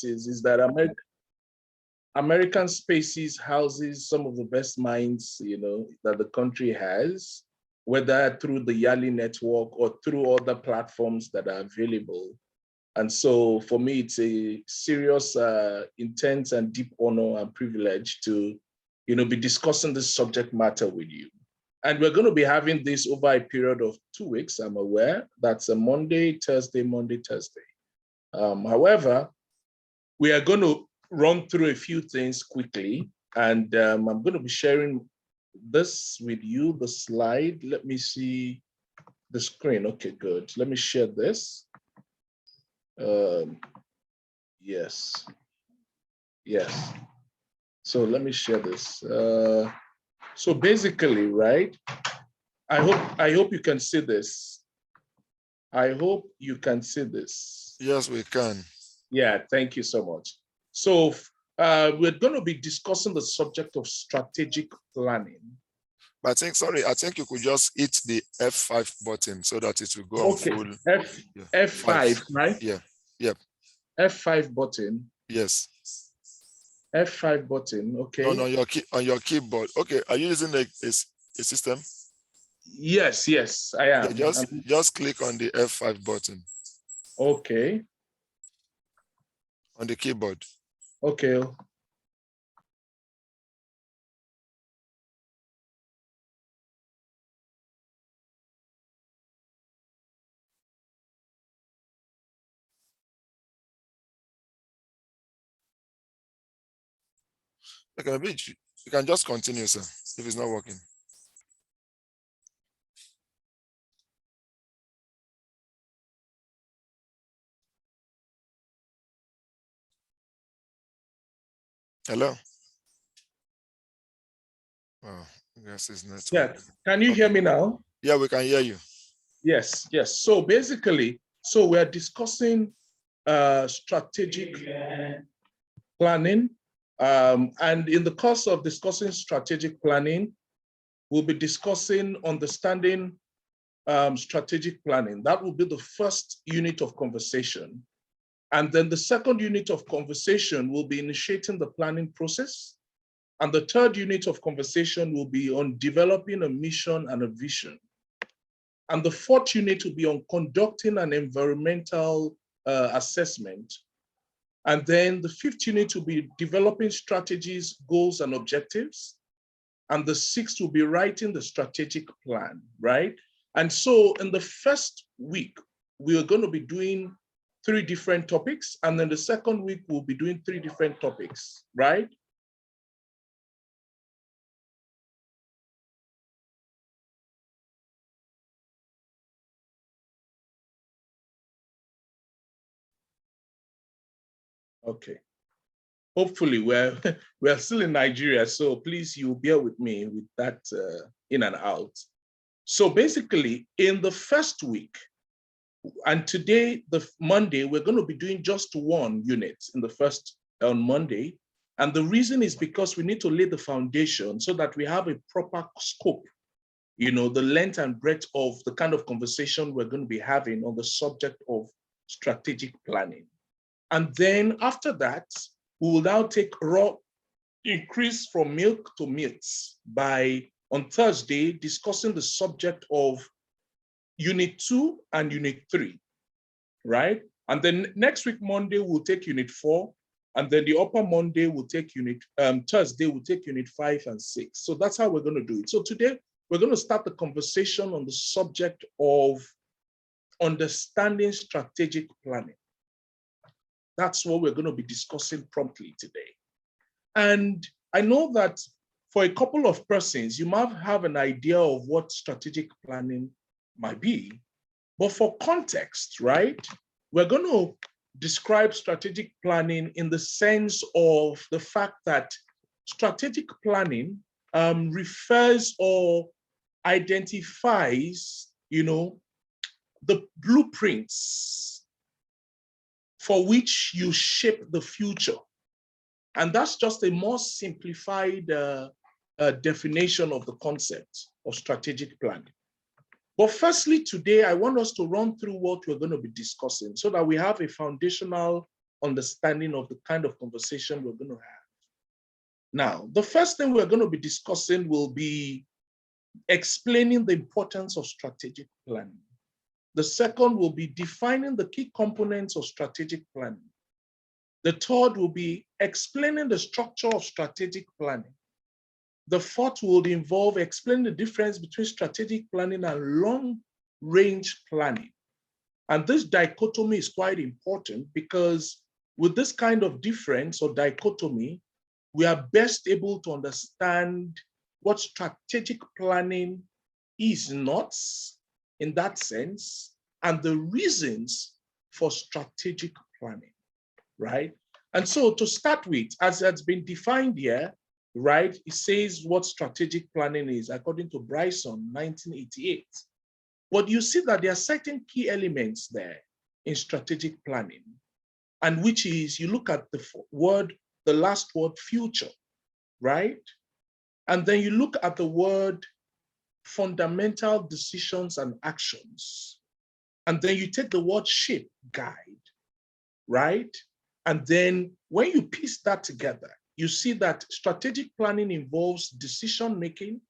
is that American Spaces houses some of the best minds, that the country has, whether through the Yali network or through other platforms that are available. And so for me, it's a serious, intense and deep honor and privilege to, be discussing this subject matter with you. And we're going to be having this over a period of 2 weeks, I'm aware. That's a Monday, Thursday, Monday, Thursday. However, we are going to run through a few things quickly, and I'm going to be sharing this with you, the slide. Let me see the screen. Okay, good. Let me share this. Yes. So let me share this. So basically, right? I hope you can see this. I hope you can see this. Yes, we can. Yeah, thank you so much. So we're going to be discussing the subject of strategic planning. But I think you could just hit the F5 button so that it will go on full. F5, right? Yeah. Yep. F5 button. Yes. F5 button. Okay. On your keyboard. Okay. Are you using a system? Yes, I am. Yeah, just click on the F5 button. Okay. On the keyboard. Okay. Okay, maybe you can just continue, sir, if it's not working. Hello? Oh, I guess it's not. Yeah, can you hear me now? Yeah, we can hear you. Yes. So basically, we're discussing strategic planning. And in the course of discussing strategic planning, we'll be discussing understanding strategic planning. That will be the first unit of conversation. And then the second unit of conversation will be initiating the planning process. And the third unit of conversation will be on developing a mission and a vision. And the fourth unit will be on conducting an environmental assessment. And then the fifth unit will be developing strategies, goals, and objectives. And the sixth will be writing the strategic plan, right? And so in the first week, we are going to be doing 3 different topics. And then the second week, we'll be doing 3 different topics, right? Okay. Hopefully we're still in Nigeria, so please you bear with me with that in and out. So basically in the first week, and today, the Monday, we're going to be doing just 1 unit on Monday. And the reason is because we need to lay the foundation so that we have a proper scope, the length and breadth of the kind of conversation we're going to be having on the subject of strategic planning. And then after that, we will now take raw increase from milk to meats by, on Thursday, discussing the subject of Unit 2 and Unit 3, right? And then next week, Monday, we'll take Unit 4. And then the upper Monday, we'll take Thursday, we'll take Unit 5 and 6. So that's how we're going to do it. So today, we're going to start the conversation on the subject of understanding strategic planning. That's what we're going to be discussing promptly today. And I know that for a couple of persons, you might have an idea of what strategic planning might be. But for context, right, we're going to describe strategic planning in the sense of the fact that strategic planning refers or identifies, the blueprints for which you shape the future. And that's just a more simplified definition of the concept of strategic planning. But firstly, today, I want us to run through what we're going to be discussing so that we have a foundational understanding of the kind of conversation we're going to have. Now, the first thing we're going to be discussing will be explaining the importance of strategic planning. The second will be defining the key components of strategic planning. The third will be explaining the structure of strategic planning. The fourth will involve explaining the difference between strategic planning and long-range planning. And this dichotomy is quite important because with this kind of difference or dichotomy, we are best able to understand what strategic planning is not in that sense, and the reasons for strategic planning, right? And so to start with, as it's been defined here, right, it says what strategic planning is according to Bryson, 1988. But you see that there are certain key elements there in strategic planning, and which is, you look at the last word, future, right? And then you look at the word fundamental decisions and actions. And then you take the word shape, guide, right? And then when you piece that together, you see that strategic planning involves decision-making,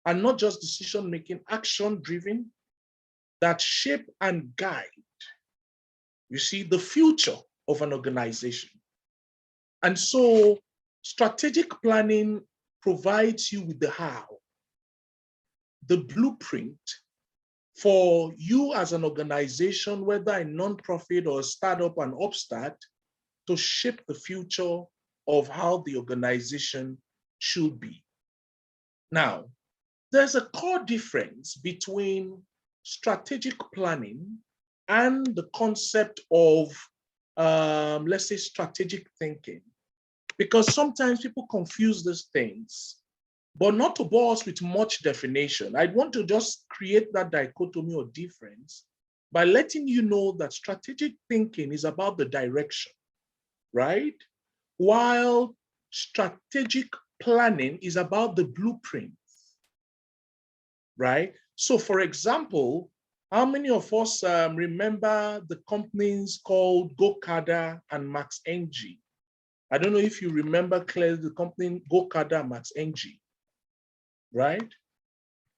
and not just decision-making, action-driven, that shape and guide, you see, the future of an organization. And so strategic planning provides you with the how, the blueprint for you as an organization, whether a nonprofit or a startup and upstart, to shape the future of how the organization should be. Now, there's a core difference between strategic planning and the concept of, let's say, strategic thinking, because sometimes people confuse these things. But not to bore us with much definition, I want to just create that dichotomy or difference by letting you know that strategic thinking is about the direction, right? While strategic planning is about the blueprint, right? So for example, how many of us remember the companies called Gokada and Max NG? I don't know if you remember clearly the company Gokada and Max NG, right?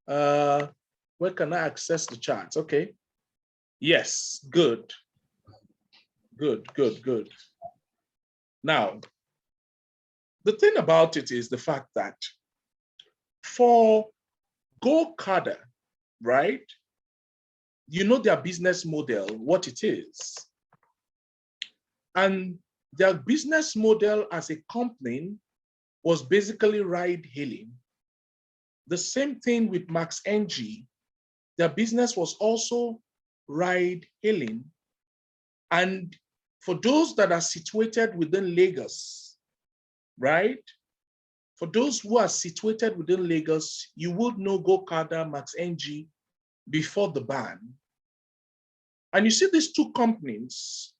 Where can I access the charts? Okay. Yes, good. Good. Now, the thing about it is the fact that for Gokada, right? You know their business model, what it is. And their business model as a company was basically ride hailing. The same thing with Max NG. Their business was also ride hailing. And for those that are situated within Lagos, right? For those who are situated within Lagos, you would know Gokada, Max NG before the ban. And you see these two companies,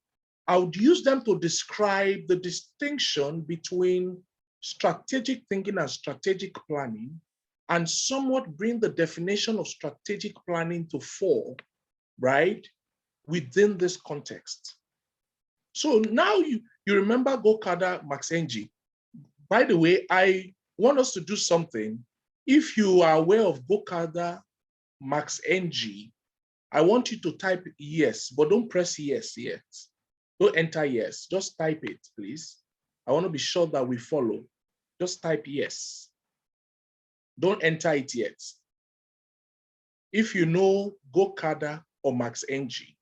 I would use them to describe the distinction between strategic thinking and strategic planning, and somewhat bring the definition of strategic planning to fore, right, within this context. So now you remember Gokada, Max NG. By the way, I want us to do something. If you are aware of Gokada, Max NG, I want you to type yes, but don't press yes yet. Don't enter yes, just type it, please. I want to be sure that we follow. Just type yes. Don't enter it yet. If you know Gokada or Max NG,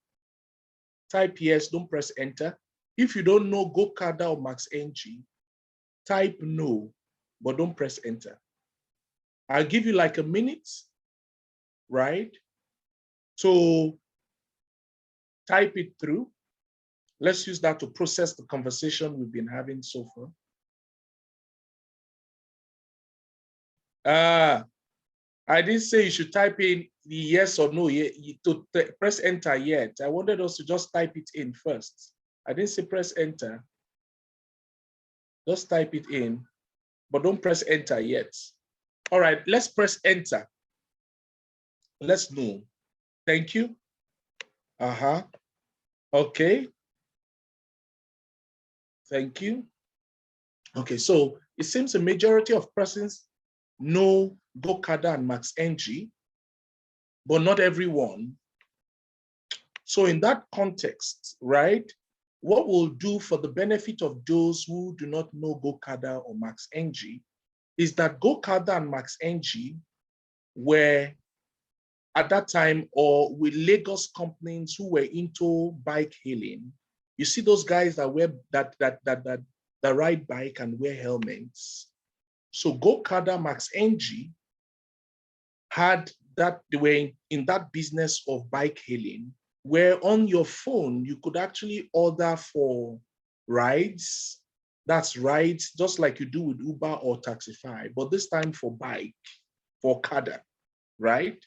type yes, don't press enter. If you don't know Gokada or Max NG, type no, but don't press enter. I'll give you like a minute, right? So type it through. Let's use that to process the conversation we've been having so far. I didn't say you should type in the yes or no to press enter yet. I wanted us to just type it in first. I didn't say press enter. Just type it in, but don't press enter yet. All right, let's press enter. Let's know. Thank you. Okay. Thank you. Okay, so it seems a majority of persons know Gokada and Max NG, but not everyone. So in that context, right, what we'll do for the benefit of those who do not know Gokada or Max NG is that Gokada and Max NG were at that time, or with Lagos companies who were into bike hailing. You see those guys that wear that ride bike and wear helmets. So Gokada Max NG had that, they were in that business of bike hailing, where on your phone you could actually order for rides. That's rides just like you do with Uber or Taxify, but this time for bike, for Okada, right?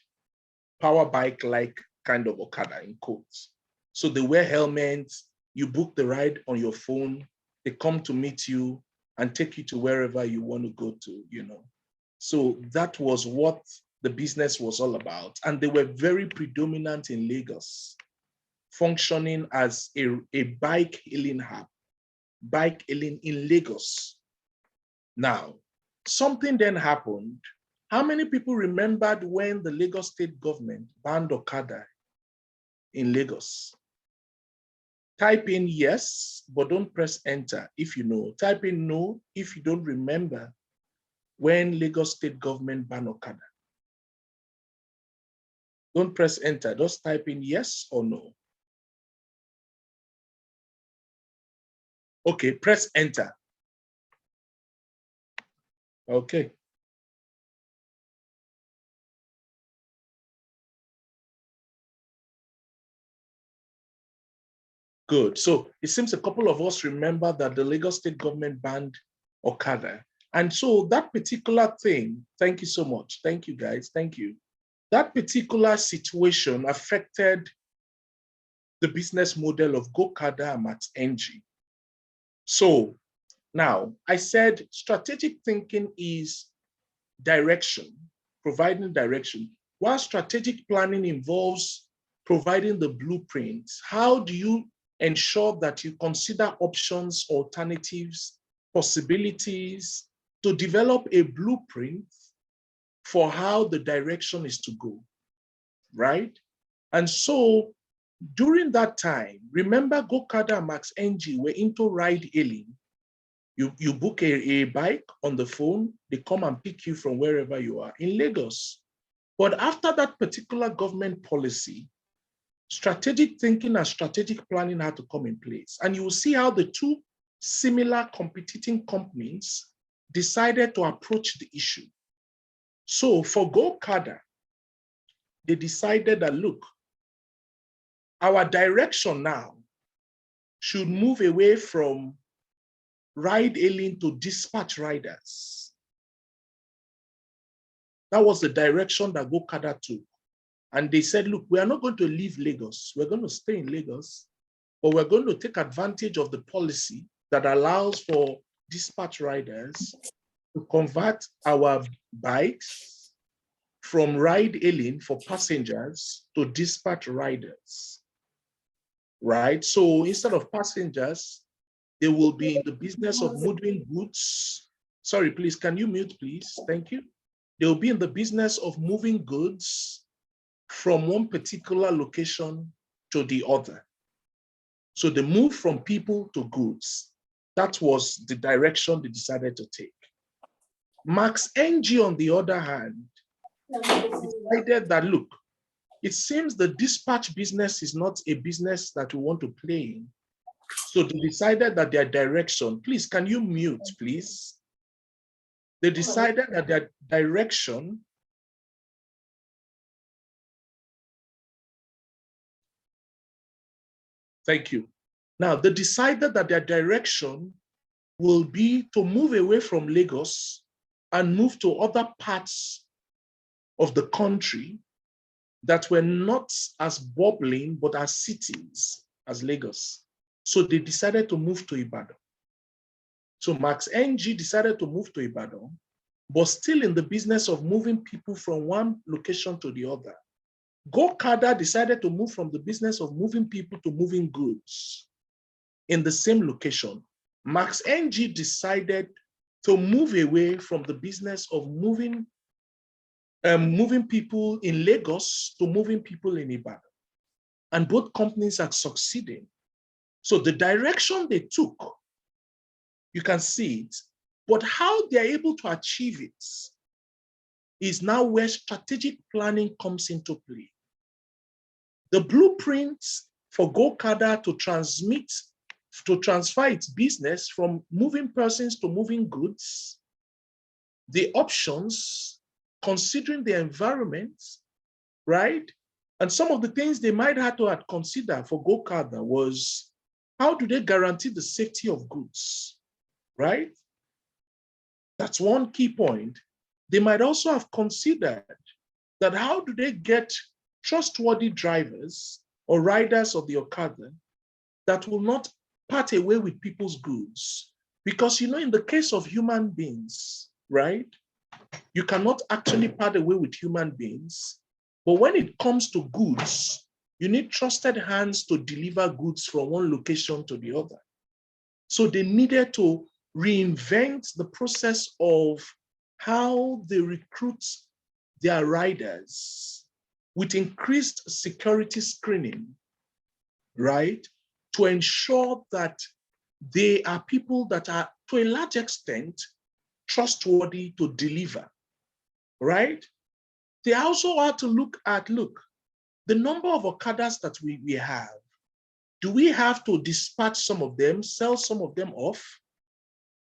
Power bike like kind of Okada in quotes. So they wear helmets, you book the ride on your phone, they come to meet you and take you to wherever you want to go to, you know. So that was what the business was all about. And they were very predominant in Lagos, functioning as a bike hailing hub, bike hailing in Lagos. Now, something then happened. How many people remembered when the Lagos state government banned Okada in Lagos? Type in yes, but don't press enter if you know. Type in no if you don't remember when Lagos state government banned Okada. Don't press enter, just type in yes or no. Okay, press enter. Okay. Good. So it seems a couple of us remember that the Lagos state government banned Okada. And so that particular thing, thank you so much. Thank you, guys. Thank you. That particular situation affected the business model of Gokada and Max NG. So now I said strategic thinking is direction, providing direction, while strategic planning involves providing the blueprint. How do you ensure that you consider options, alternatives, possibilities to develop a blueprint for how the direction is to go, right? And so during that time, remember Gokada and Max NG were into ride hailing. You book a bike on the phone, they come and pick you from wherever you are in Lagos. But after that particular government policy, strategic thinking and strategic planning had to come in place. And you will see how the two similar competing companies decided to approach the issue. So for Gokada, they decided that, look, our direction now should move away from ride hailing to dispatch riders. That was the direction that Gokada took. And they said, look, we are not going to leave Lagos. We're going to stay in Lagos, but we're going to take advantage of the policy that allows for dispatch riders to convert our bikes from ride hailing for passengers to dispatch riders, right? So instead of passengers, they will be in the business of moving goods. Sorry, please, can you mute, please? Thank you. They'll be in the business of moving goods from one particular location to the other. So they move from people to goods. That was the direction they decided to take. Max NG, on the other hand, decided that, look, it seems the dispatch business is not a business that we want to play in. So they decided that their direction, please, can you mute, please? They decided that their direction thank you. Now, they decided that their direction will be to move away from Lagos and move to other parts of the country that were not as bubbling, but as cities as Lagos. So they decided to move to Ibadan. So Max NG decided to move to Ibadan, but still in the business of moving people from one location to the other. Gokada decided to move from the business of moving people to moving goods in the same location, Max NG decided to move away from the business of moving people in Lagos to moving people in Ibadan. And both companies are succeeding. So the direction they took, you can see it, but how they're able to achieve it is now where strategic planning comes into play. The blueprint for GoCada to transfer its business from moving persons to moving goods, the options, considering the environment, right? And some of the things they might have to consider for GoCada was, how do they guarantee the safety of goods, right? That's one key point. They might also have considered that how do they get trustworthy drivers or riders of the Okada that will not part away with people's goods. Because, you know, in the case of human beings, right, you cannot actually part away with human beings. But when it comes to goods, you need trusted hands to deliver goods from one location to the other. So they needed to reinvent the process of how they recruit their riders with increased security screening, right? To ensure that they are people that are, to a large extent, trustworthy to deliver, right? They also have to look at, the number of Okadas that we have. Do we have to dispatch some of them, sell some of them off,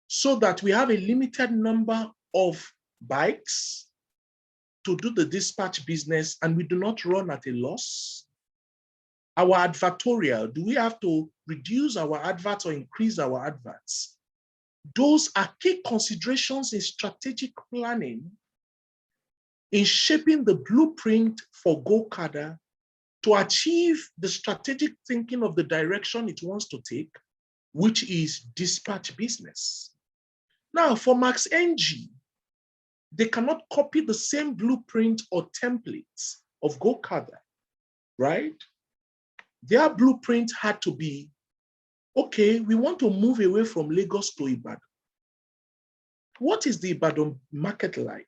so that we have a limited number of bikes to do the dispatch business and we do not run at a loss? Our advertorial, do we have to reduce our adverts or increase our adverts? Those are key considerations in strategic planning, in shaping the blueprint for GoCada to achieve the strategic thinking of the direction it wants to take, which is dispatch business. Now, for Max NG, they cannot copy the same blueprint or templates of GoCada, right? Their blueprint had to be, okay, we want to move away from Lagos to Ibadan. What is the Ibadan market like?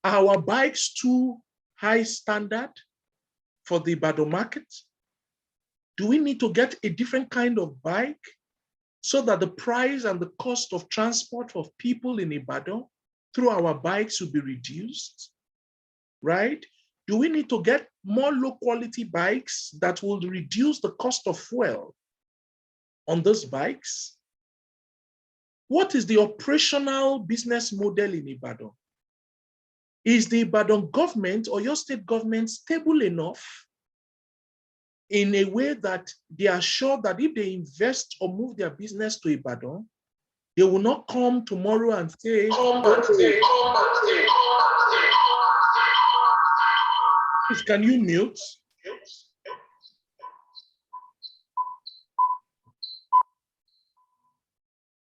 Are our bikes too high standard for the Ibadan market? Do we need to get a different kind of bike so that the price and the cost of transport of people in Ibadan through our bikes will be reduced, right? Do we need to get more low quality bikes that will reduce the cost of fuel on those bikes? What is the operational business model in Ibadan? Is the Ibadan government or your state government stable enough in a way that they are sure that if they invest or move their business to Ibadan, they will not come tomorrow and say, please, can you mute?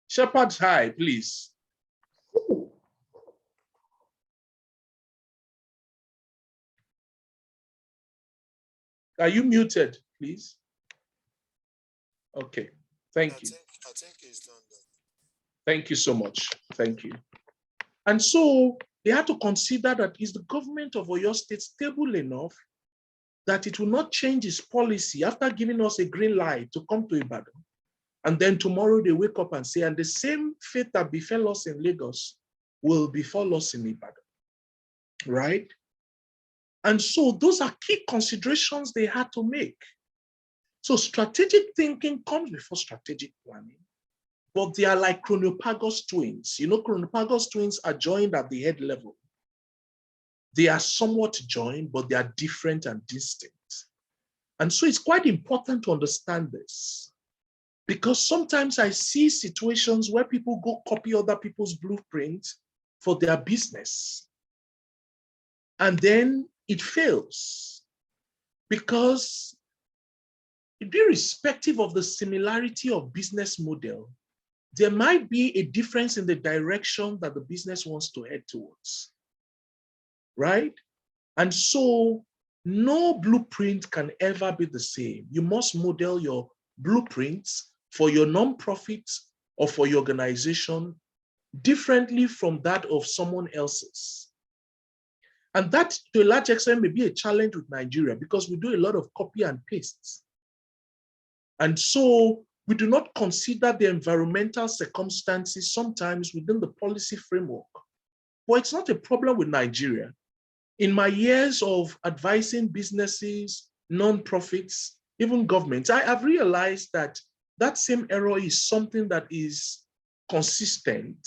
Shepherd's High, please. Are you muted, please? Okay, thank you. I think he's done that. Thank you so much. Thank you. And so they had to consider that, is the government of Oyo State stable enough that it will not change its policy after giving us a green light to come to Ibadan? And then tomorrow they wake up and say, and the same fate that befell us in Lagos will befall us in Ibadan, right? And so those are key considerations they had to make. So strategic thinking comes before strategic planning, but they are like chronophagus twins. You know, chronophagus twins are joined at the head level. They are somewhat joined, but they are different and distinct. And so it's quite important to understand this, because sometimes I see situations where people go copy other people's blueprints for their business, and then it fails, because irrespective of the similarity of business model, there might be a difference in the direction that the business wants to head towards, right? And so no blueprint can ever be the same. You must model your blueprints for your nonprofit or for your organization differently from that of someone else's. And that, to a large extent, may be a challenge with Nigeria because we do a lot of copy and pastes. And so we do not consider the environmental circumstances sometimes within the policy framework. But it's not a problem with Nigeria. In my years of advising businesses, nonprofits, even governments, I have realized that that same error is something that is consistent.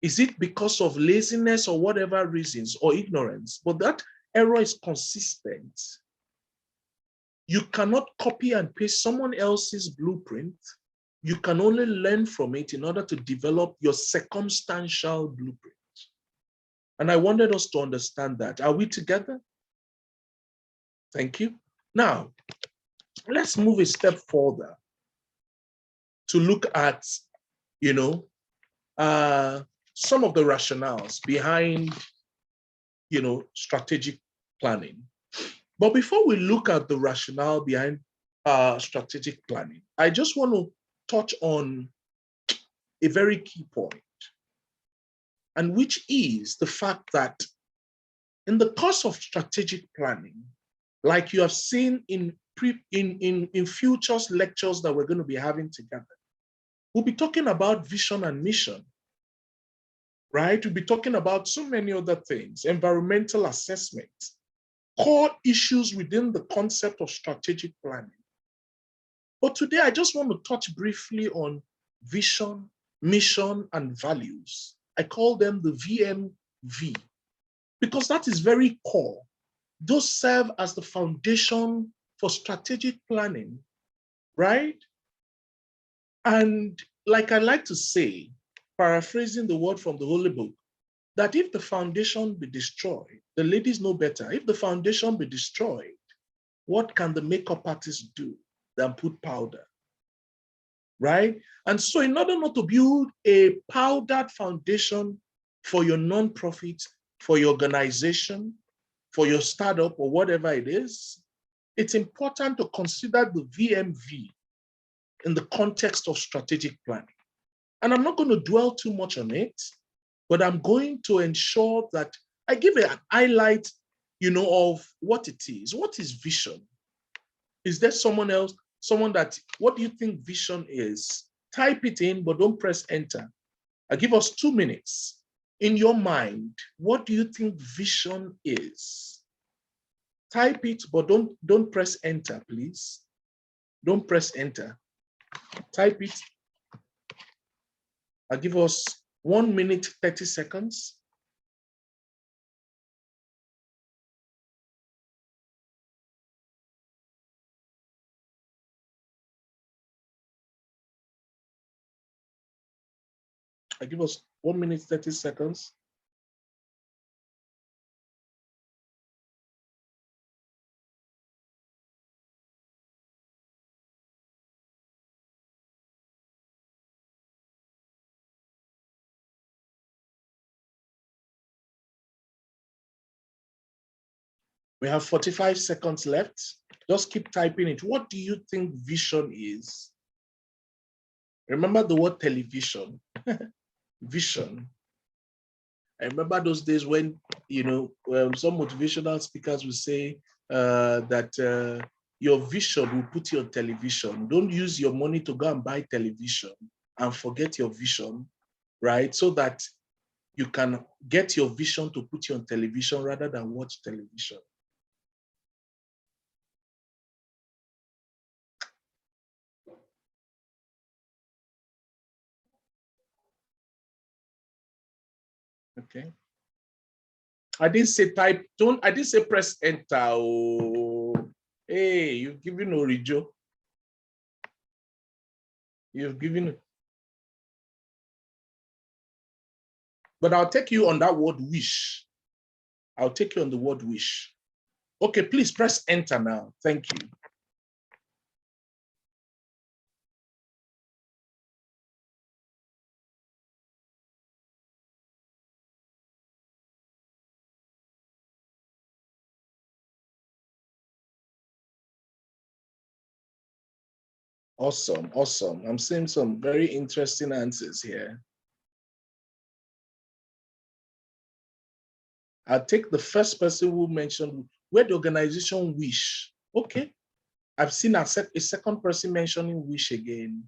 Is it because of laziness or whatever reasons or ignorance? But that error is consistent. You cannot copy and paste someone else's blueprint. You can only learn from it in order to develop your circumstantial blueprint. And I wanted us to understand that. Are we together? Thank you. Now, let's move a step further to look at, some of the rationales behind, strategic planning. But before we look at the rationale behind strategic planning, I just want to touch on a very key point, and which is the fact that in the course of strategic planning, like you have seen in futures lectures that we're going to be having together, we'll be talking about vision and mission, right? We'll be talking about so many other things, environmental assessment, core issues within the concept of strategic planning. But today, I just want to touch briefly on vision, mission, and values. I call them the VMV, because that is very core. Those serve as the foundation for strategic planning, right? And like I like to say, paraphrasing the word from the Holy Book, that if the foundation be destroyed, the ladies know better. If the foundation be destroyed, what can the makeup artist do than put powder, right? And so in order not to build a powdered foundation for your nonprofit, for your organization, for your startup or whatever it is, it's important to consider the VMV in the context of strategic planning. And I'm not going to dwell too much on it, but I'm going to ensure that I give an highlight, of what it is. What is vision? Is there someone else, what do you think vision is? Type it in, but don't press enter. I give us 2 minutes. In your mind, what do you think vision is? Type it, but don't press enter, please. Don't press enter. Type it. I'll give us 1 minute, 30 seconds. I give us 1 minute, 30 seconds. We have 45 seconds left. Just keep typing it. What do you think vision is? Remember the word television, vision. I remember those days when, some motivational speakers would say that your vision will put you on television. Don't use your money to go and buy television and forget your vision, right? So that you can get your vision to put you on television rather than watch television. Okay. I didn't say type, I didn't say press enter. Oh, hey, you've given Orijo. You've given, but I'll take you on that word wish. I'll take you on the word wish. Okay, please press enter now. Thank you. Awesome, awesome. I'm seeing some very interesting answers here. I'll take the first person who mentioned where the organization wish. Okay. I've seen a second person mentioning wish again.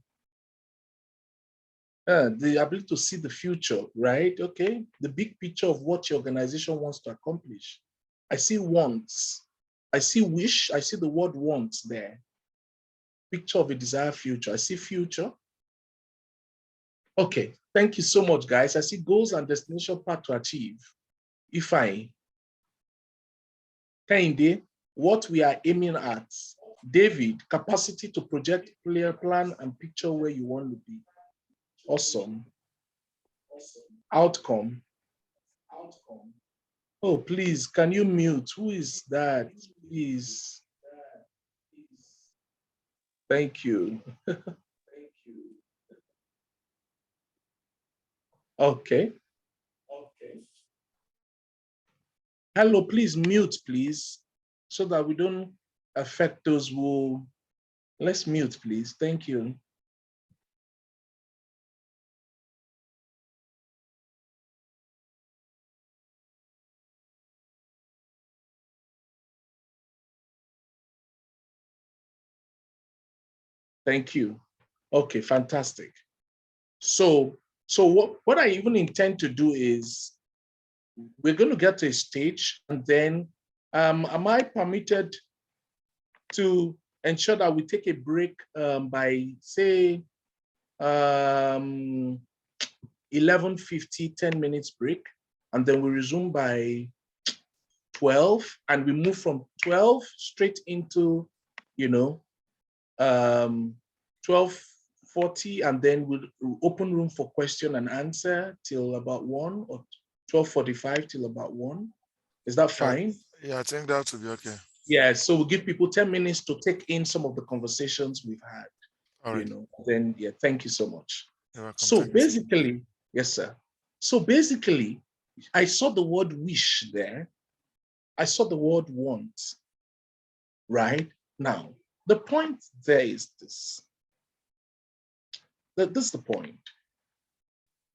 The ability to see the future, right? Okay. The big picture of what your organization wants to accomplish. I see wants. I see wish. I see the word wants there. Picture of a desired future. I see future. Okay. Thank you so much, guys. I see goals and destination path to achieve. If I Kehinde, what we are aiming at. David, capacity to project, clear plan, and picture where you want to be. Awesome. Outcome. Oh, please, can you mute? Who is that? Please. Thank you. Okay. Hello, please mute, please, so that we don't affect those who, let's mute, please. Thank you. Thank you. Okay, fantastic. So what I even intend to do is we're going to get to a stage, and then am I permitted to ensure that we take a break by say 11:50, 10 minutes break, and then we resume by 12, and we move from 12 straight into, 12:40, and then we'll open room for question and answer till about 1, or 12:45 till about 1. Is that fine? Yeah, I think that will be okay. Yeah, so we'll give people 10 minutes to take in some of the conversations we've had. All right. Then, yeah, thank you so much. You're welcome. So Thank you. basically, yes, sir. So basically, I saw the word wish there. I saw the word want, right? Now, the point there is this. This is the point.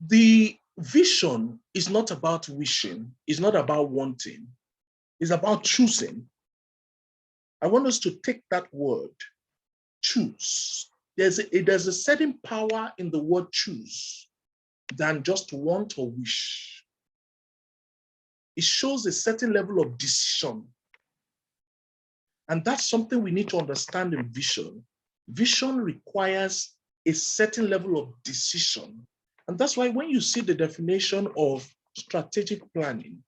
The vision is not about wishing, it's not about wanting, it's about choosing. I want us to take that word, choose. There's a certain power in the word choose than just want or wish. It shows a certain level of decision. And that's something we need to understand in vision. Vision requires a certain level of decision. And that's why when you see the definition of strategic planning,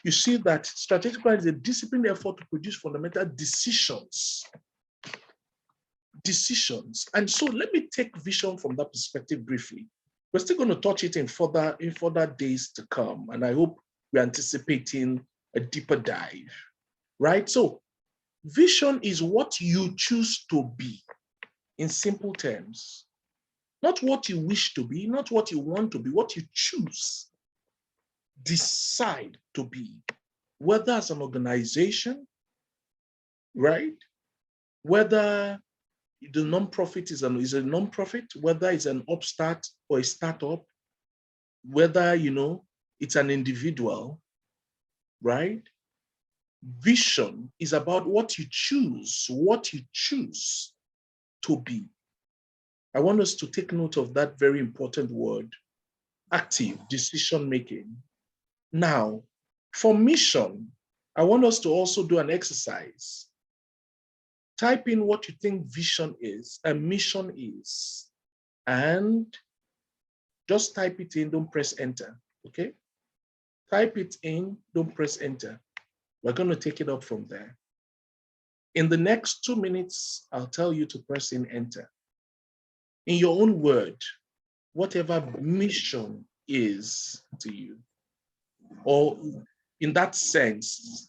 you see that strategic planning is a disciplined effort to produce fundamental decisions. Decisions. And so let me take vision from that perspective briefly. We're still going to touch it in further days to come. And I hope we're anticipating a deeper dive, right? So vision is what you choose to be, in simple terms. Not what you wish to be, not what you want to be, what you choose, decide to be, whether as an organization, right? Whether the nonprofit is a nonprofit, whether it's an upstart or a startup, whether, it's an individual, right? Vision is about what you choose to be. I want us to take note of that very important word, active decision-making. Now, for mission, I want us to also do an exercise. Type in what you think vision is and mission is, and just type it in, don't press enter, okay? Type it in, don't press enter. We're going to take it up from there. In the next 2 minutes, I'll tell you to press in enter. In your own word, whatever mission is to you, or in that sense,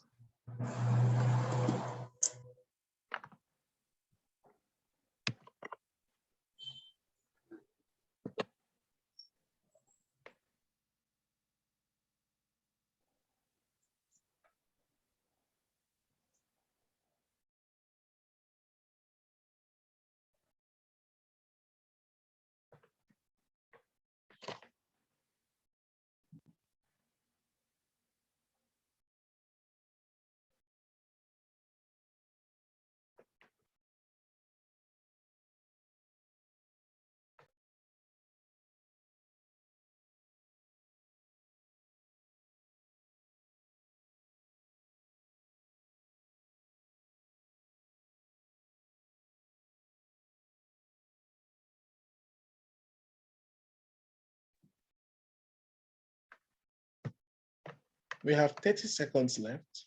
We have 30 seconds left.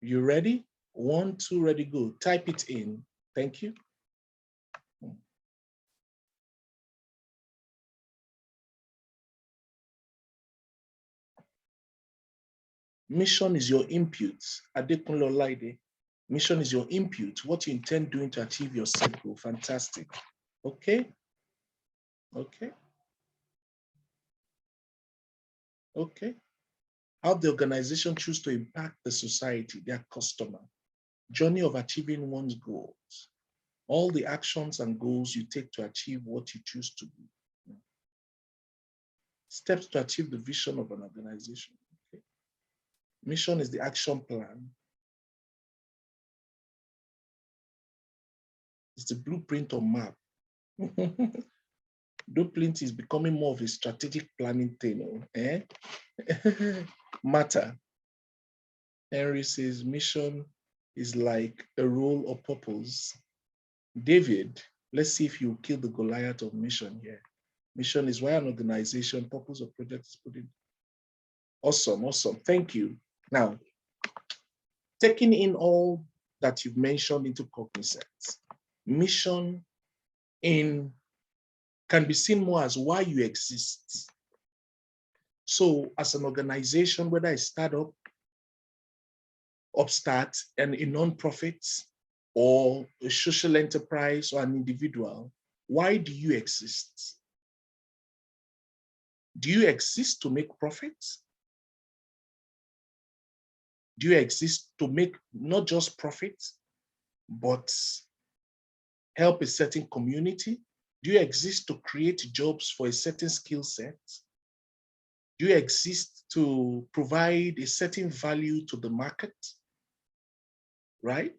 You ready? 1, 2, ready, go. Type it in. Thank you. Mission is your input. Adekunle Olaide. Mission is your input. What you intend doing to achieve your set goal. Fantastic. Okay. Okay. Okay. How the organization choose to impact the society, their customer. Journey of achieving one's goals. All the actions and goals you take to achieve what you choose to be. Steps to achieve the vision of an organization. Okay. Mission is the action plan. It's the blueprint or map. Blueprint is becoming more of a strategic planning thing. Eh? Matter. Henry says mission is like a role or purpose. David, let's see if you kill the Goliath of mission here. Mission is why an organization, purpose of project is put in. Awesome, awesome. Thank you. Now, taking in all that you've mentioned into cognizance, mission can be seen more as why you exist. So as an organization, whether a startup, upstart, and a non-profit, or a social enterprise or an individual, why do you exist? Do you exist to make profits? Do you exist to make not just profits, but help a certain community? Do you exist to create jobs for a certain skill set? Do you exist to provide a certain value to the market? Right?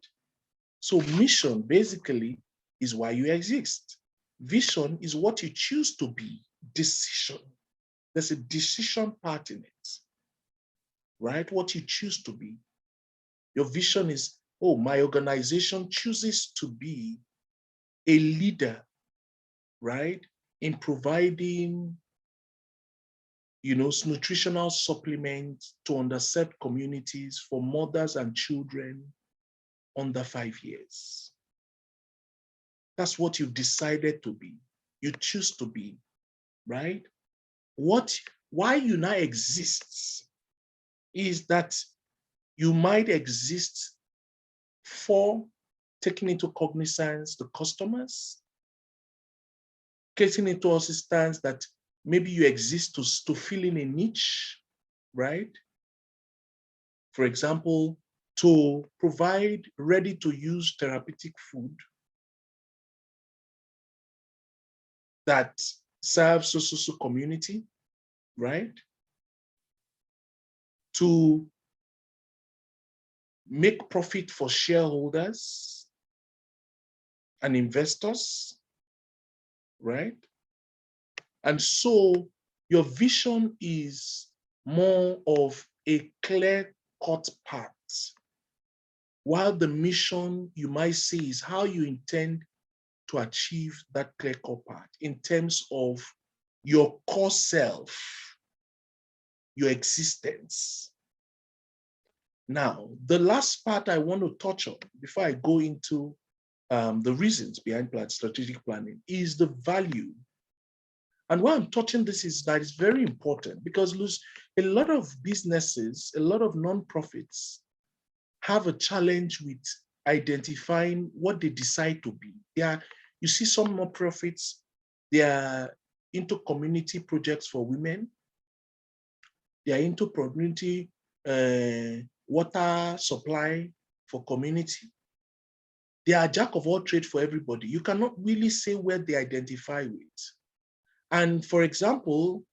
So mission basically is why you exist. Vision is what you choose to be. Decision. There's a decision part in it. Right? What you choose to be. Your vision is, oh, my organization chooses to be a leader, right? In providing, nutritional supplements to underserved communities for mothers and children under 5 years. That's what you've decided to be. You choose to be, right? Why you now exist is that you might exist for taking into cognizance the customers, getting into assistance that maybe you exist to fill in a niche, right? For example, to provide ready-to-use therapeutic food that serves social community, right? To make profit for shareholders and investors, right? And so your vision is more of a clear-cut path, while the mission you might see is how you intend to achieve that clear-cut path in terms of your core self, your existence. Now, the last part I want to touch on before I go into the reasons behind strategic planning is the value. And why I'm touching this is that it's very important because a lot of businesses, a lot of nonprofits have a challenge with identifying what they decide to be. You see some nonprofits, they are into community projects for women. They are into community water supply for community. They are jack of all trades for everybody. You cannot really say where they identify with. And for example,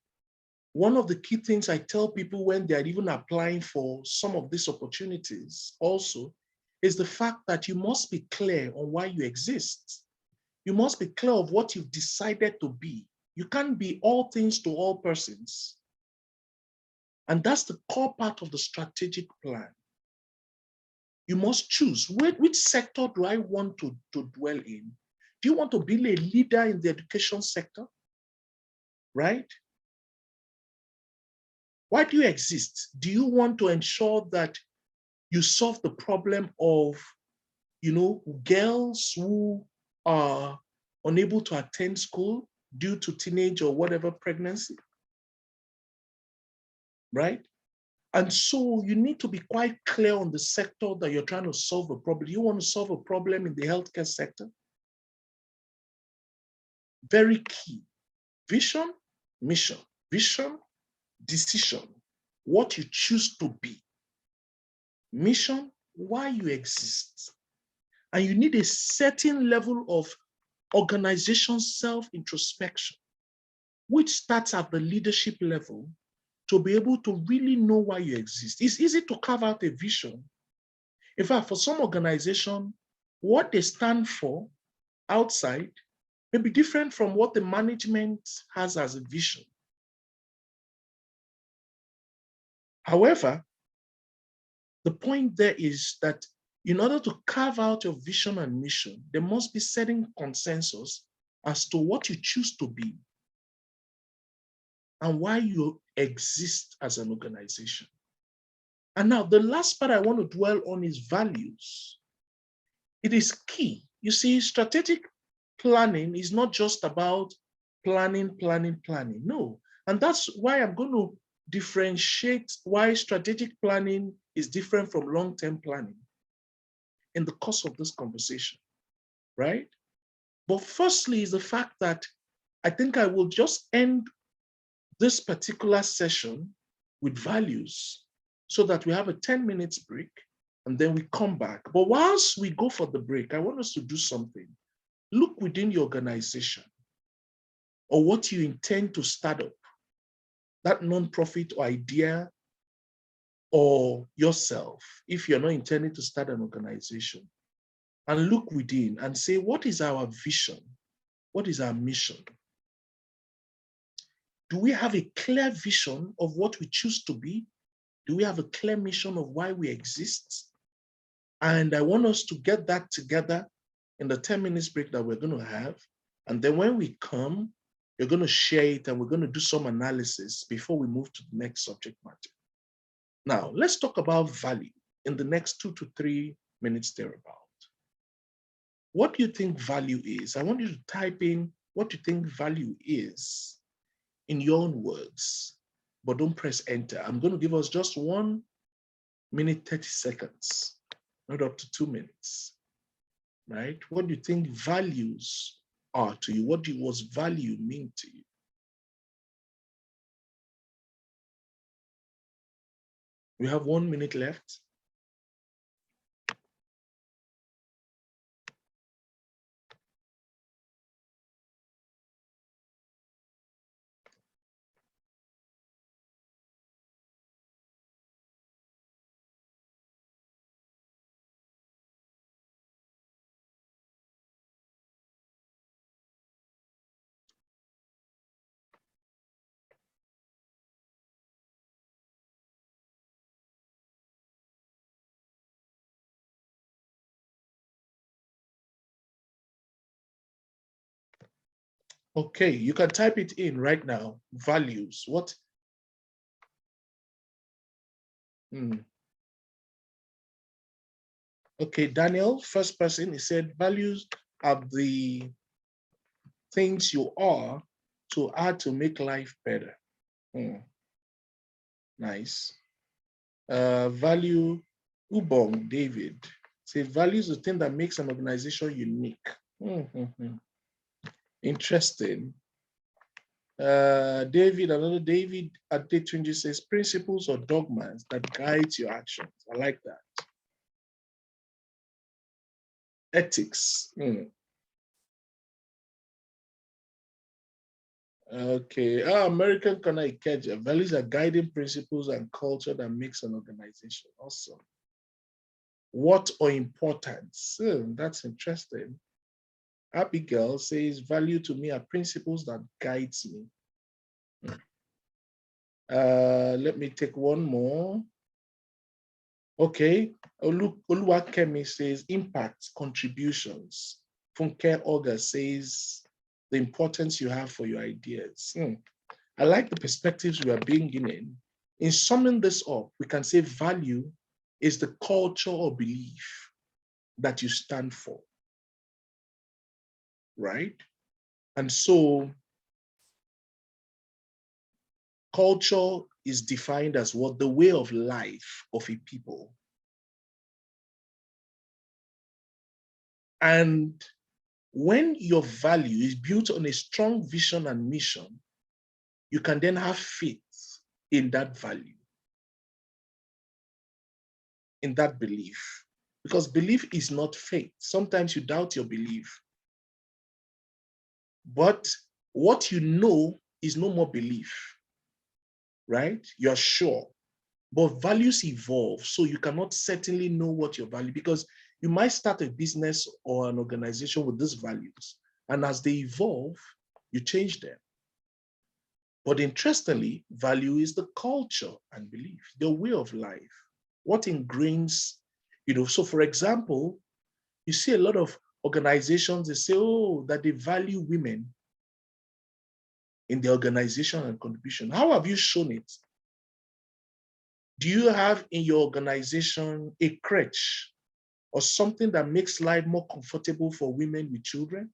one of the key things I tell people when they're even applying for some of these opportunities also is the fact that you must be clear on why you exist. You must be clear of what you've decided to be. You can't be all things to all persons. And that's the core part of the strategic plan. You must choose which sector do I want to dwell in? Do you want to be a leader in the education sector? Right? Why do you exist? Do you want to ensure that you solve the problem of, girls who are unable to attend school due to teenage or whatever pregnancy? Right? And so you need to be quite clear on the sector that you're trying to solve a problem. You want to solve a problem in the healthcare sector? Very key. Vision, mission. Vision, decision. What you choose to be. Mission, why you exist. And you need a certain level of organization self-introspection, which starts at the leadership level to be able to really know why you exist. It's easy to carve out a vision. In fact, for some organization, what they stand for outside may be different from what the management has as a vision. However, the point there is that in order to carve out your vision and mission, there must be certain consensus as to what you choose to be and why you exist as an organization. And now the last part I want to dwell on is values. It is key. You see, strategic planning is not just about planning. No. And that's why I'm going to differentiate why strategic planning is different from long-term planning in the course of this conversation, right? But firstly is the fact that I think I will just end this particular session with values so that we have a 10 minutes break and then we come back. But whilst we go for the break, I want us to do something. Look within your organization or what you intend to start up, that nonprofit or idea or yourself, if you're not intending to start an organization, and look within and say, what is our vision? What is our mission? Do we have a clear vision of what we choose to be? Do we have a clear mission of why we exist? And I want us to get that together in the 10 minutes break that we're going to have. And then when we come, you're going to share it and we're going to do some analysis before we move to the next subject matter. Now, let's talk about value in the next 2 to 3 minutes thereabout. What do you think value is? I want you to type in what you think value is in your own words, but don't press enter. I'm going to give us just 1 minute, 30 seconds, not up to 2 minutes, right? What do you think values are to you? What does value mean to you? We have 1 minute left. Okay, you can type it in right now. Values, what? Okay, Daniel, first person, he said values are the things you are to add to make life better. Nice. Value, Ubong, David, say values the thing that makes an organization unique. Interesting. David, another David Adetunji says principles or dogmas that guides your actions. I like that. Ethics. Okay. American Kana Ikeja. Values are guiding principles and culture that makes an organization. Awesome. What or importance? That's interesting. Abigail says value to me are principles that guides me. Let me take one more. Okay. Oluwakemi says impacts, contributions. Funke Olga says, the importance you have for your ideas. I like the perspectives we are bringing in. In summing this up, we can say value is the culture or belief that you stand for, right? And so culture is defined as what? The way of life of a people. And when your value is built on a strong vision and mission, you can then have faith in that value, in that belief. Because belief is not faith. Sometimes you doubt your belief. But what you know is no more belief, right? You're sure. But values evolve, so you cannot certainly know what your value, because you might start a business or an organization with these values, and as they evolve, you change them. But interestingly, value is the culture and belief, the way of life, what ingrains, so for example, you see a lot of organizations, they say, oh, that they value women in the organization and contribution. How have you shown it? Do you have in your organization a crèche or something that makes life more comfortable for women with children?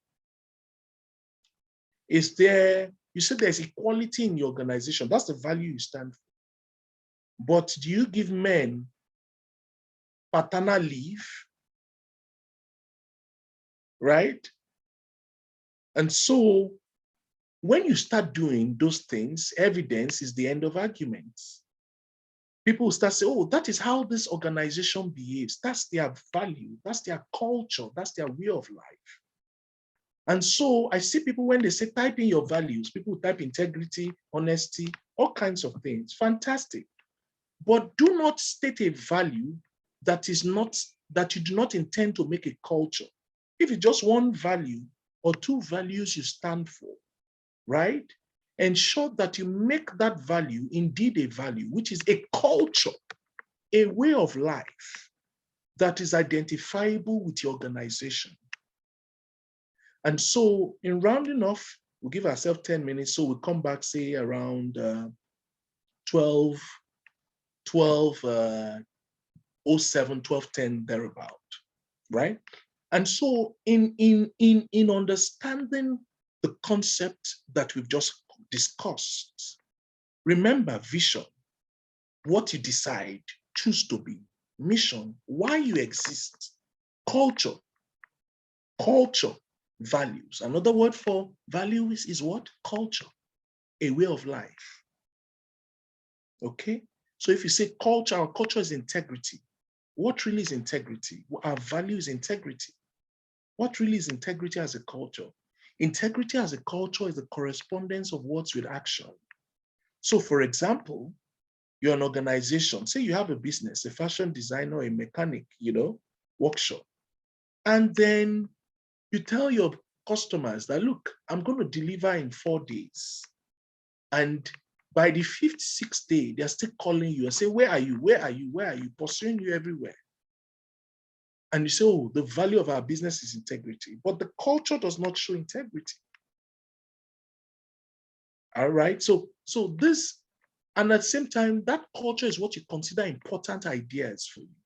Is there, you said there's equality in your organization. That's the value you stand for. But do you give men paternal leave? Right? And so when you start doing those things, evidence is the end of arguments. People start saying, oh, that is how this organization behaves. That's their value. That's their culture. That's their way of life. And so I see people when they say, type in your values, people type integrity, honesty, all kinds of things. Fantastic. But do not state a value that you do not intend to make a culture. If it's just one value or two values you stand for, right? Ensure that you make that value indeed a value, which is a culture, a way of life that is identifiable with your organization. And so in rounding off, we'll give ourselves 10 minutes. So we'll come back, say around 12, 07, 12:10, thereabout, right? And so in understanding the concept that we've just discussed, remember vision, what you decide, choose to be, mission, why you exist, culture, values. Another word for values is what? Culture, a way of life. Okay? So if you say culture, our culture is integrity. What really is integrity? Our value is integrity. What really is integrity as a culture? Integrity as a culture is the correspondence of words with action. So for example, you're an organization, say you have a business, a fashion designer, a mechanic, workshop. And then you tell your customers that, look, I'm going to deliver in 4 days. And by the 5th, 6th day, they're still calling you and say, where are you? Where are you? Where are you? Pursuing you everywhere. And you say, oh, the value of our business is integrity. But the culture does not show integrity. All right. So this, and at the same time, that culture is what you consider important ideas for you.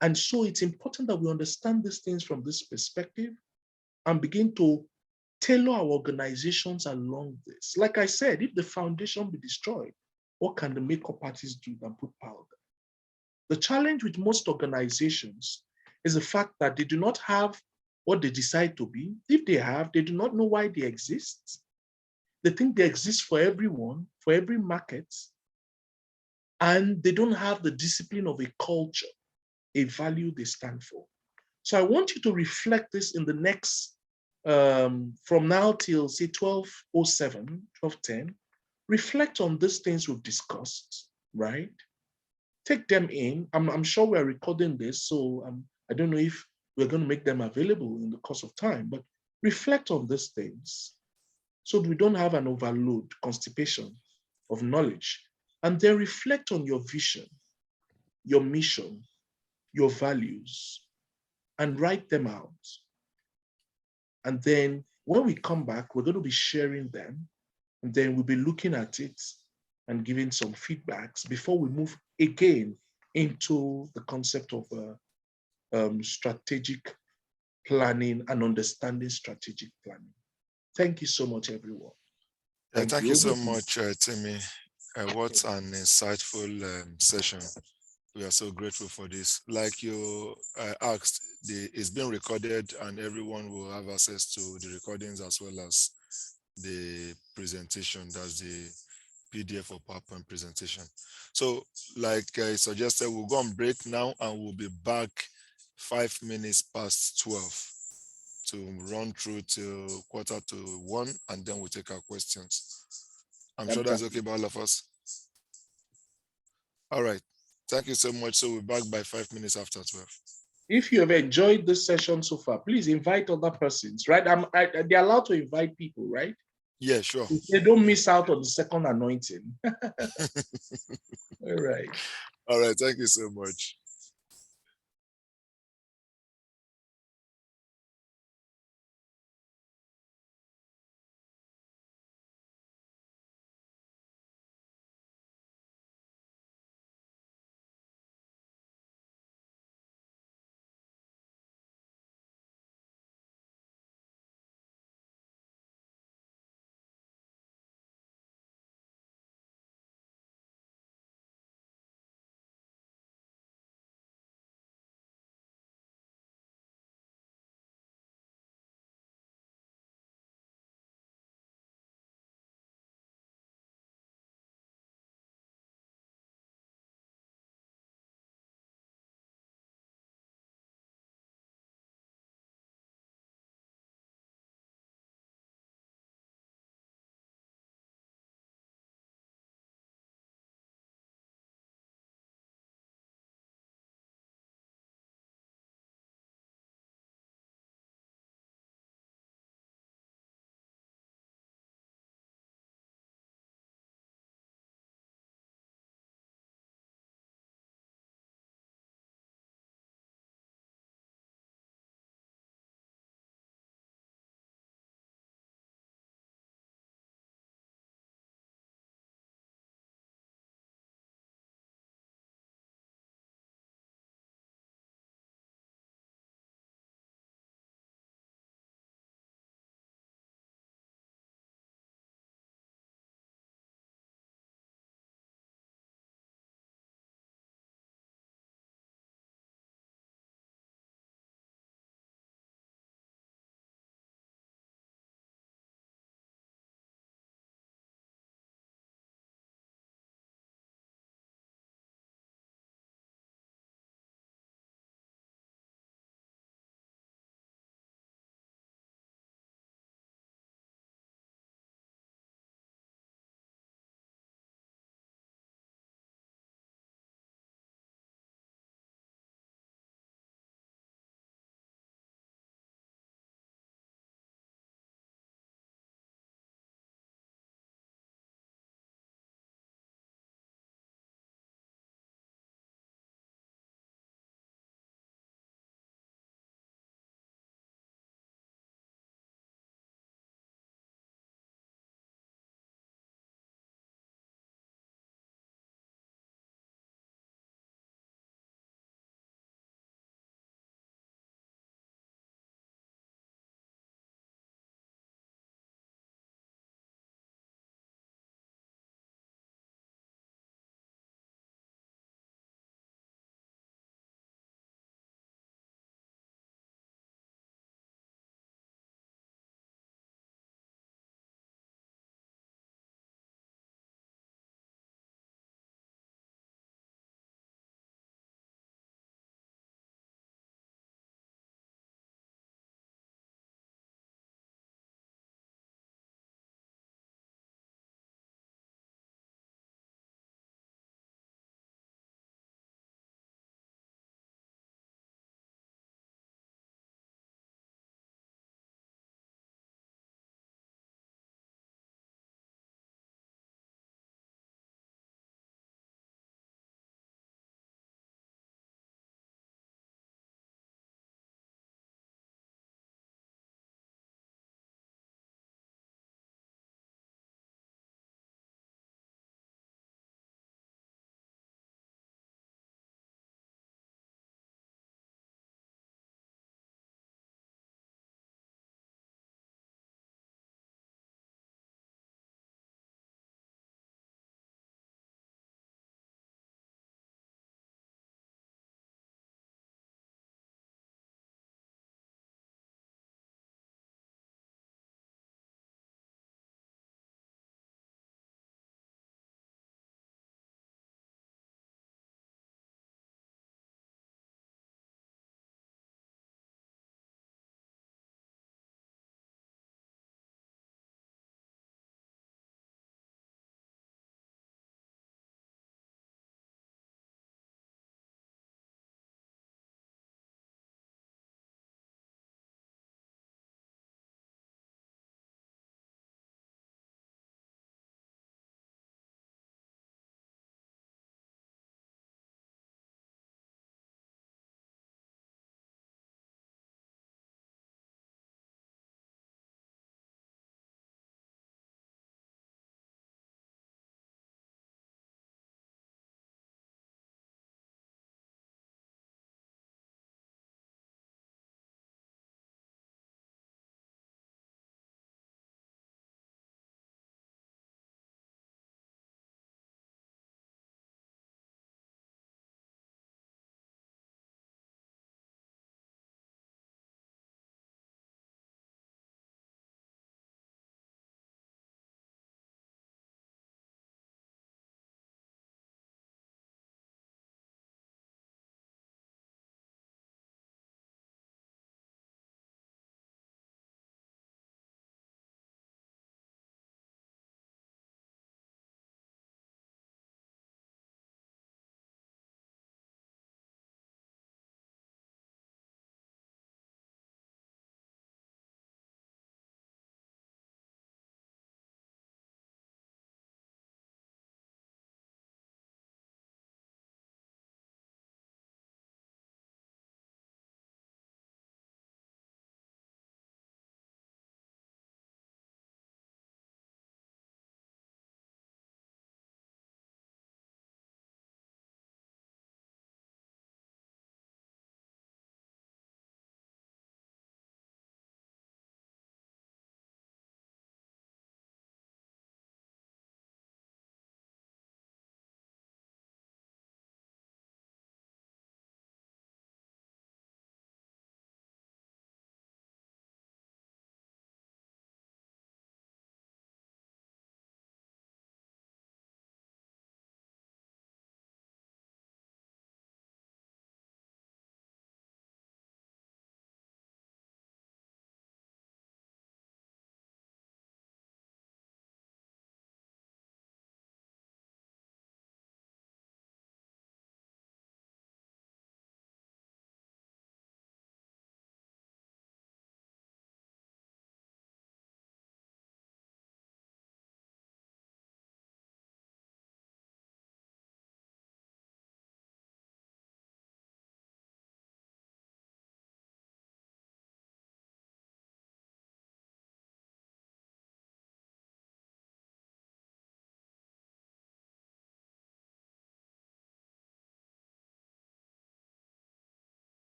And so it's important that we understand these things from this perspective and begin to tailor our organizations along this. Like I said, if the foundation be destroyed, what can the makeup artists do than put powder? The challenge with most organizations is the fact that they do not have what they decide to be. If they have, they do not know why they exist. They think they exist for everyone, for every market, and they don't have the discipline of a culture, a value they stand for. So I want you to reflect this in the next, from now till say 12:07, 12:10, reflect on these things we've discussed, right? Take them in. I'm sure we're recording this, so I don't know if we're going to make them available in the course of time, but reflect on these things so that we don't have an overload, constipation of knowledge. And then reflect on your vision, your mission, your values, and write them out. And then when we come back, we're going to be sharing them. And then we'll be looking at it and giving some feedbacks before we move again into the concept of strategic planning and understanding strategic planning. Thank you so much, everyone. Thank you so much, Timmy. What an insightful session. We are so grateful for this. Like you asked, it's been recorded and everyone will have access to the recordings as well as the presentation. That's the PDF or PowerPoint presentation. So like I suggested, we'll go on break now and we'll be back 5 minutes past 12 to run through till 1:15, and then we'll take our questions. I'm sure that's okay by all of us. All right. Thank you so much. So we're back by 5 minutes after 12. If you have enjoyed this session so far, please invite other persons, right? They're allowed to invite people, right? Yeah, sure. They don't miss out on the second anointing. All right. All right. Thank you so much.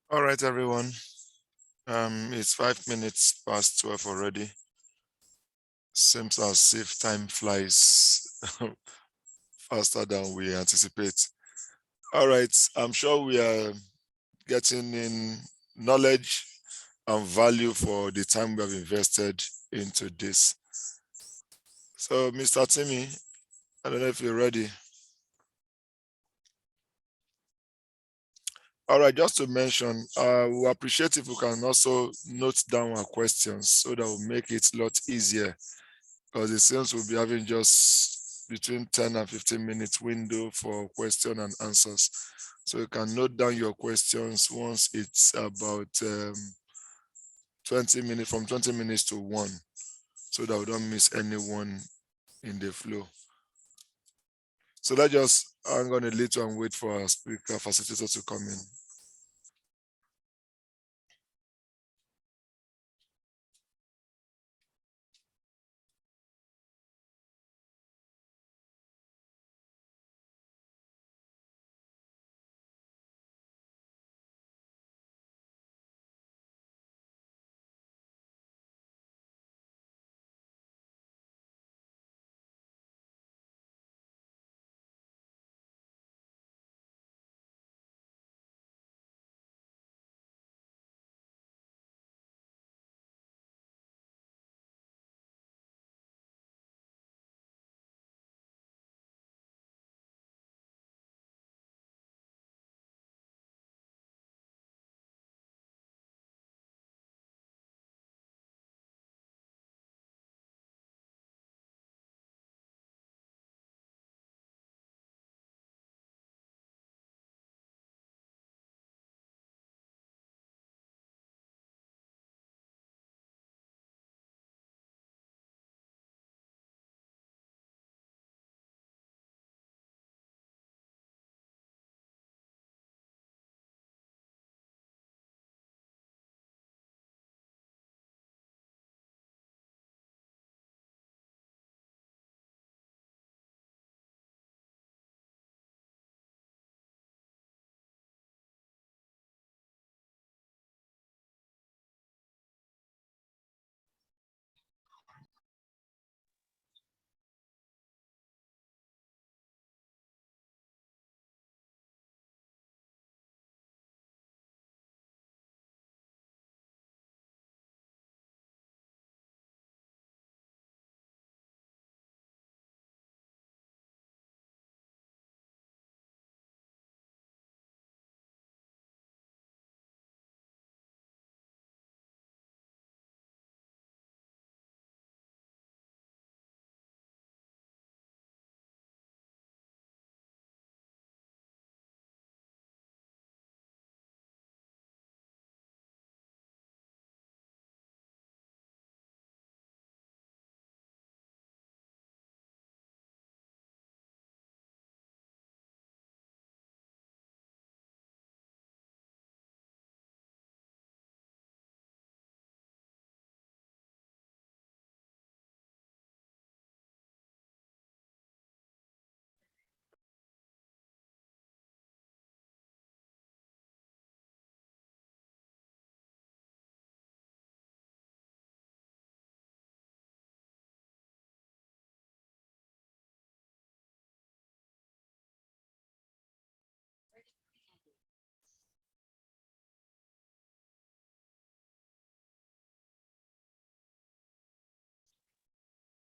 All right, everyone. It's 5 minutes past 12 already. Seems as if time flies faster than we anticipate. All right, I'm sure we are getting in knowledge and value for the time we have invested into this. So, Mr. Timmy, I don't know if you're ready. All right, just to mention, we appreciate if you can also note down our questions so that will make it a lot easier, because it seems we'll be having just between 10 and 15 minutes window for question and answers. So you can note down your questions once it's about 20 minutes, from 20 minutes to 1, so that we don't miss anyone in the flow. So let's just hang on a little and wait for our speaker facilitator to come in.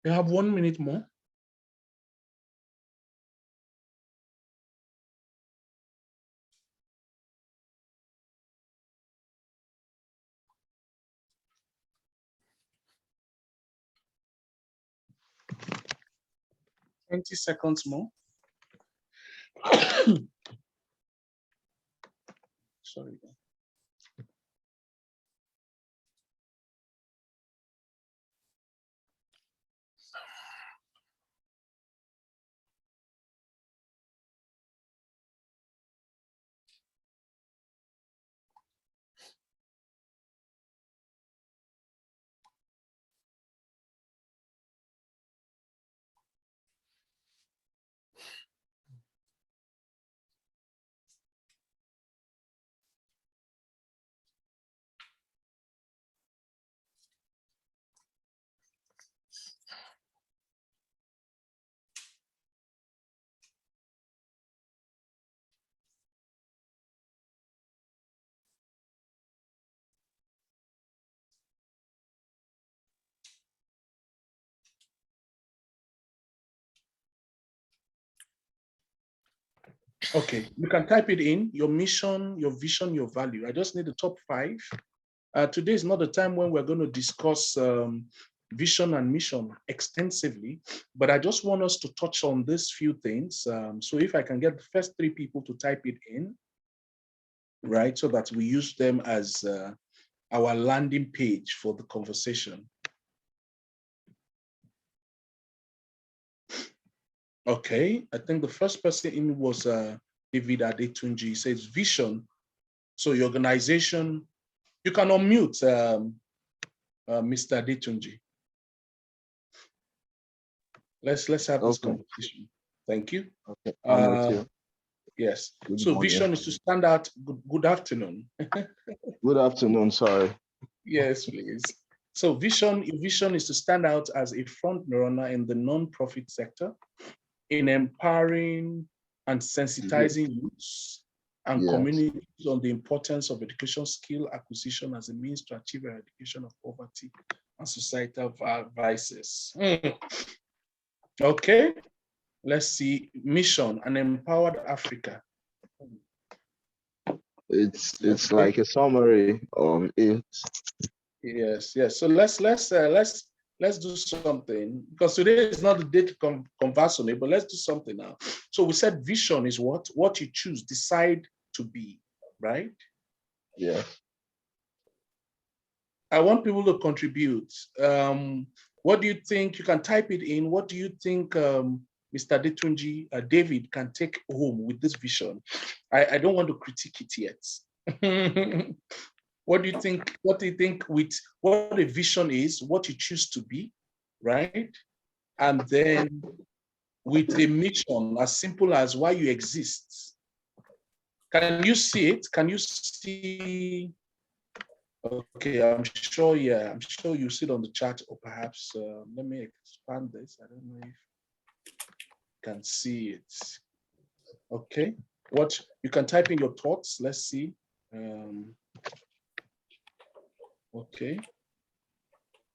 We have 1 minute more. Twenty seconds more. Sorry. Okay, you can type it in, your mission, your vision, your value. I just need the top 5. Today is not the time when we're going to discuss vision and mission extensively, but I just want us to touch on these few things. So if I can get the first 3 people to type it in, right, so that we use them as our landing page for the conversation. Okay, I think the first person in was David Adetunji. He says vision. So your organization, you can unmute Mr. Adetunji. Let's have this conversation. Thank you. Okay, I'm with you. Yes. Good So morning. vision is to stand out. Good afternoon. Good afternoon. Sorry. Yes, please. So vision is to stand out as a front runner in the non-profit sector, in empowering and sensitizing youths and communities on the importance of education skill acquisition as a means to achieve eradication of poverty and societal vices. Okay, let's see. Mission, an empowered Africa. It's like a summary of it. Yes. So let's do something, because today is not the day to converse on it, but let's do something now. So we said vision is what you choose, decide to be, right? Yeah. I want people to contribute. What do you think? You can type it in. What do you think Mr. Detunji, David can take home with this vision? I don't want to critique it yet. What do you think? What do you think with what a vision is, what you choose to be, right? And then with a mission as simple as why you exist. Can you see it? Can you see? Okay, I'm sure, yeah, I'm sure you see it on the chat, or perhaps let me expand this. I don't know if you can see it. Okay, what you can type in your thoughts. Let's see. Okay,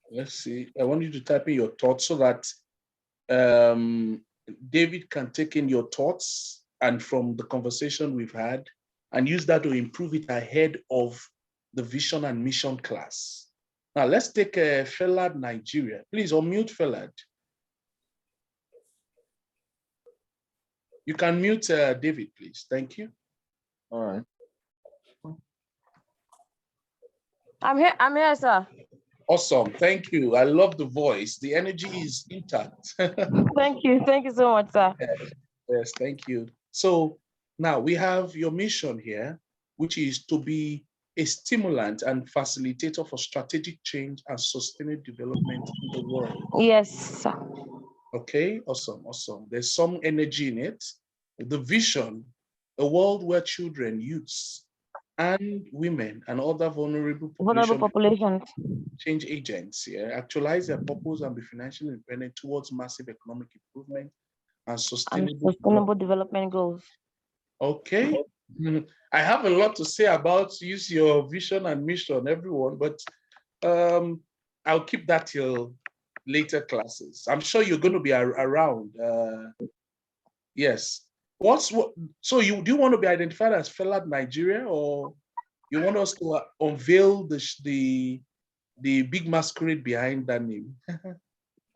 let's see. I want you to type in your thoughts so that David can take in your thoughts and from the conversation we've had and use that to improve it ahead of the vision and mission class. Now let's take Felad Nigeria. Please unmute Felad. You can mute David, please. Thank you. All right. I'm here, sir. Awesome. Thank you. I love the voice. The energy is intact. Thank you so much, sir. Yes, thank you. So now we have your mission here, which is to be a stimulant and facilitator for strategic change and sustainable development in the world. Yes, sir. Okay, awesome. There's some energy in it. The vision, a world where children, youths, and women and other vulnerable populations, change agents, actualize their purpose and be financially independent towards massive economic improvement and sustainable development goals. Okay. I have a lot to say about use your vision and mission, everyone, but I'll keep that till later classes. I'm sure you're going to be around. Yes. So do you want to be identified as Felad Nigeria, or you want us to unveil the big masquerade behind that name?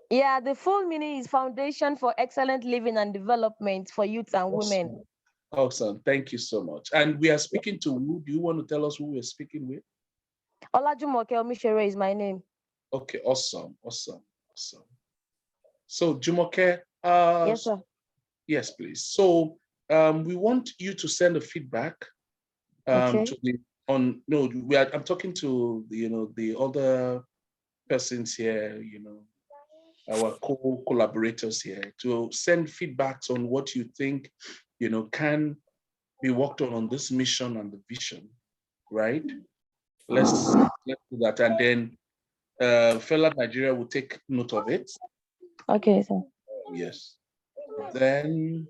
Yeah, the full meaning is Foundation for Excellent Living and Development for Youth and Awesome. Women. Awesome. Thank you so much. And we are speaking to who? Do you want to tell us who we're speaking with? Olajumoke Omishere is my name. Okay, awesome. So Jumoke, Yes, sir. Yes, please. So we want you to send a feedback Okay. to the I'm talking to the other persons here, our collaborators here, to send feedbacks on what you think can be worked on this mission and the vision, right? Let's do that, and then Felad Nigeria will take note of it. Okay, sir. Yes. Then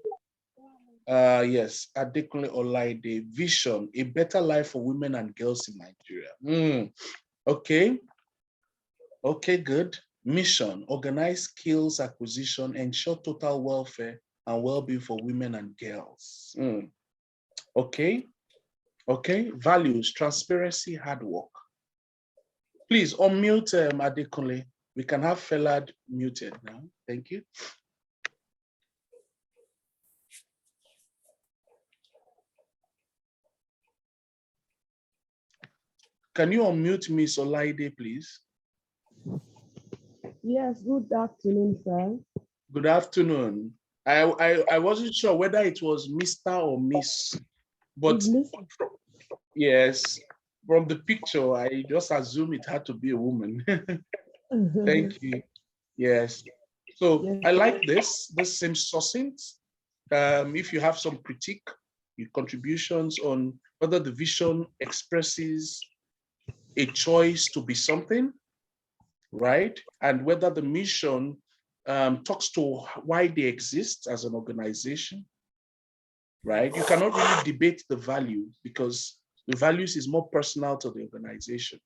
yes, Adekunle Olaide, vision, a better life for women and girls in Nigeria. Okay, good. Mission, organize skills acquisition, ensure total welfare and well-being for women and girls. Okay. Okay. Values, transparency, hard work. Please unmute Adekunle. We can have Felad muted now. Thank you. Can you unmute Miss Olaide, please? Yes, good afternoon, sir. Good afternoon. I wasn't sure whether it was Mr. or Miss, but yes, from the picture, I just assumed it had to be a woman. Thank you. Yes. So Yes. I like this. This seems succinct. If you have some critique, your contributions on whether the vision expresses a choice to be something, right? And whether the mission talks to why they exist as an organization, right? You cannot really debate the value because the values is more personal to the organization.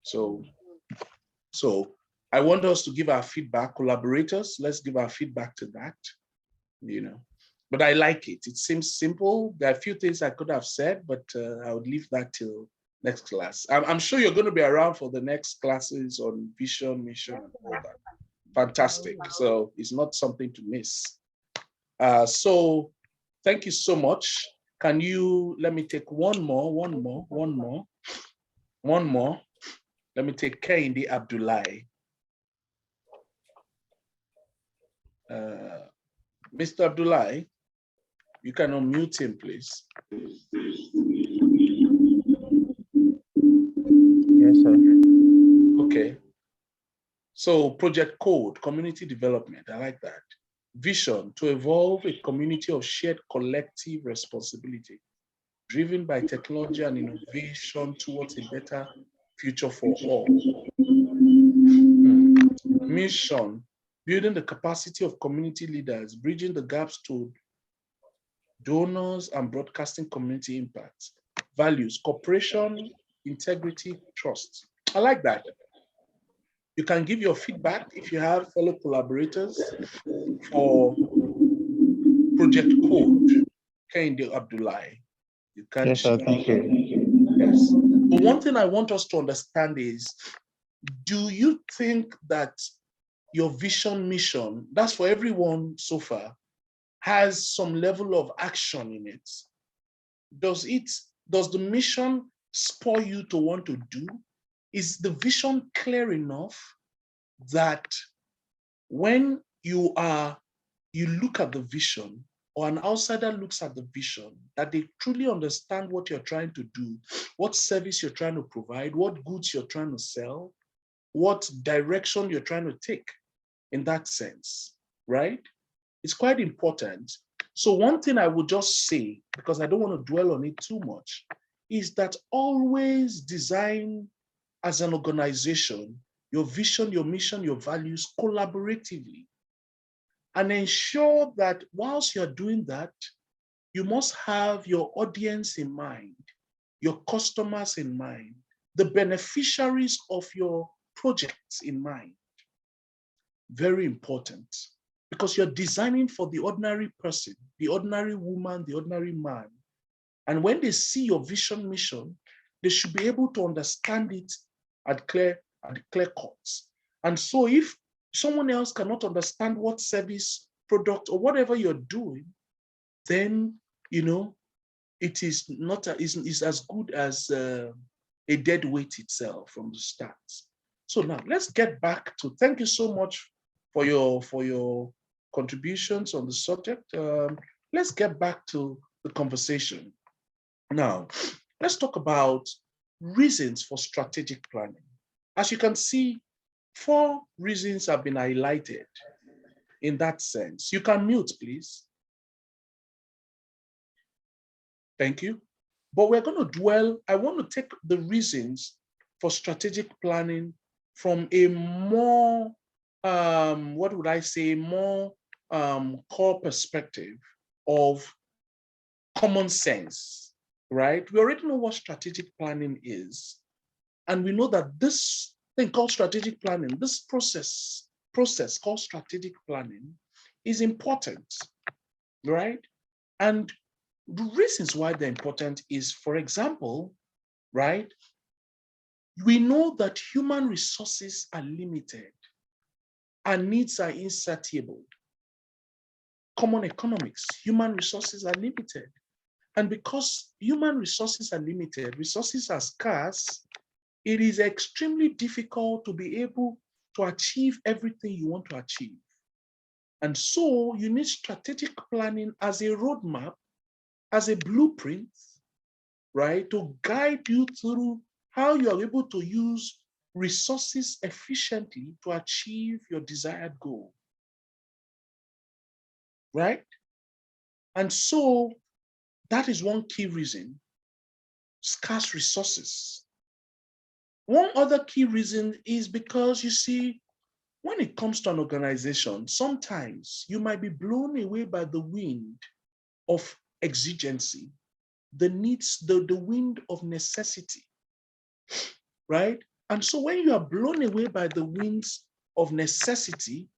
So I want us to give our feedback, collaborators, let's give our feedback to that, But I like it. It seems simple. There are a few things I could have said, but I would leave that till next class. I'm sure you're going to be around for the next classes on vision, mission, and all that. Fantastic. So it's not something to miss. So thank you so much. Can you, let me take one more. Let me take Kehinde Abdullahi. Mr. Abdullahi, you can unmute him, please. Yes, sir. Okay. So project code, community development, I like that. Vision, to evolve a community of shared collective responsibility, driven by technology and innovation towards a better future for all. Mission, building the capacity of community leaders, bridging the gaps to donors and broadcasting community impact. Values, cooperation, integrity, trust. I like that. You can give your feedback if you have fellow collaborators for project code, Kehinde Abdullahi. You can. Yes, sir. Thank you. Yes. But one thing I want us to understand is, do you think that your vision mission, that's for everyone so far, has some level of action in it? Does the mission spur you to want to do? Is the vision clear enough that when you look at the vision, or an outsider looks at the vision, that they truly understand what you're trying to do, what service you're trying to provide, what goods you're trying to sell, what direction you're trying to take in that sense, right? It's quite important. So one thing I would just say, because I don't want to dwell on it too much, is that always design as an organization your vision, your mission, your values collaboratively. And ensure that whilst you're doing that, you must have your audience in mind, your customers in mind, the beneficiaries of your projects in mind. Very important, because you're designing for the ordinary person, the ordinary woman, the ordinary man. And when they see your vision mission, they should be able to understand it at clear cuts. And so if someone else cannot understand what service, product, or whatever you're doing, then it is not is as good as a dead weight itself from the start. So now let's get back to, thank you so much for your contributions on the subject. Let's get back to the conversation. Now, let's talk about reasons for strategic planning. As you can see, 4 reasons have been highlighted in that sense. You can mute, please. Thank you. But we're going to dwell, I want to take the reasons for strategic planning from a more, what would I say, more core perspective of common sense, right? We already know what strategic planning is. And we know that this thing called strategic planning, this process called strategic planning is important, right? And The reasons why they're important is, for example, right? We know that human resources are limited and needs are insatiable. Common economics, human resources are limited. And because human resources are limited, resources are scarce, it is extremely difficult to be able to achieve everything you want to achieve. And so you need strategic planning as a roadmap, as a blueprint, right, to guide you through how you are able to use resources efficiently to achieve your desired goal, right? And so that is one key reason, scarce resources. One other key reason is because, you see, when it comes to an organization, sometimes you might be blown away by the wind of exigency, the needs, the wind of necessity, right? And so when you are blown away by the winds of necessity,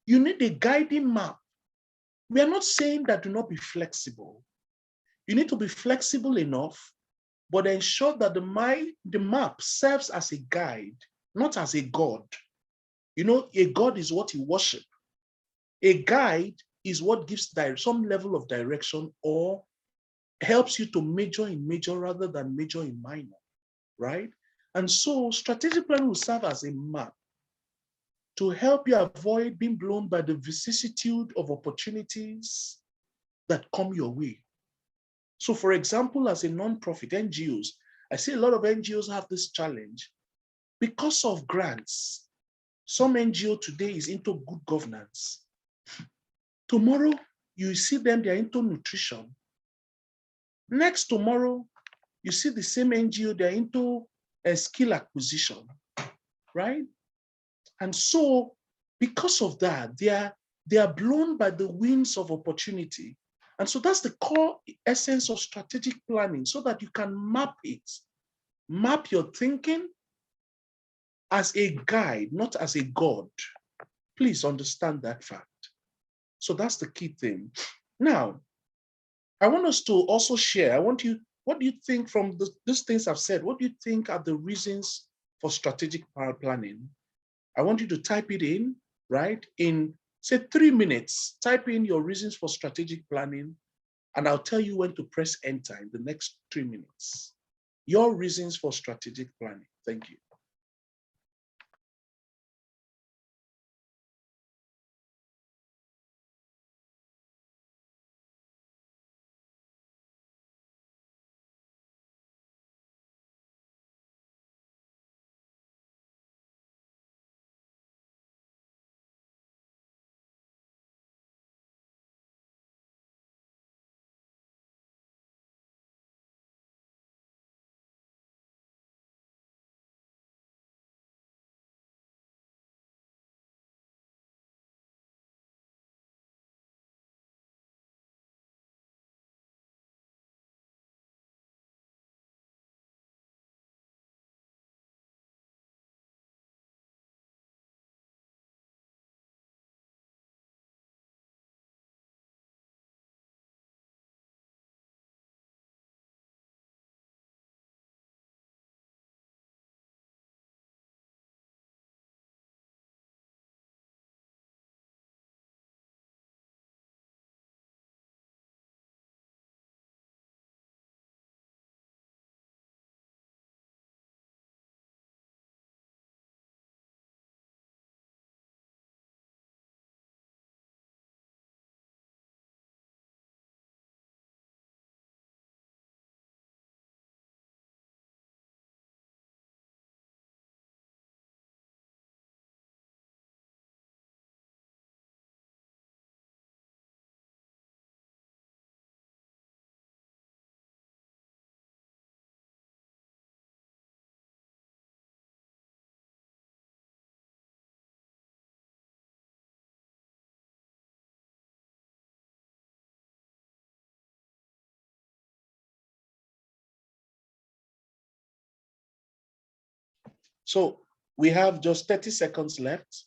you need a guiding map. We are not saying that do not be flexible. You need to be flexible enough, but ensure that the map serves as a guide, not as a God. You know, a God is what you worship. A guide is what gives some level of direction or helps you to major in major rather than major in minor, right? And so strategic planning will serve as a map to help you avoid being blown by the vicissitude of opportunities that come your way. So for example, as a nonprofit, NGOs, I see a lot of NGOs have this challenge because of grants. Some NGO today is into good governance. Tomorrow, you see them, they're into nutrition. Next tomorrow, you see the same NGO, they're into a skill acquisition, right? And so because of that, they are blown by the winds of opportunity. And so that's the core essence of strategic planning, so that you can map it, map your thinking as a guide, not as a God. Please understand that fact. So that's the key thing. Now, I want us to also share, what do you think from these things I've said? What do you think are the reasons for strategic planning? I want you to type it in, right? In, say, 3 minutes, type in your reasons for strategic planning, and I'll tell you when to press enter in the next 3 minutes. Your reasons for strategic planning. Thank you. So we have just 30 seconds left.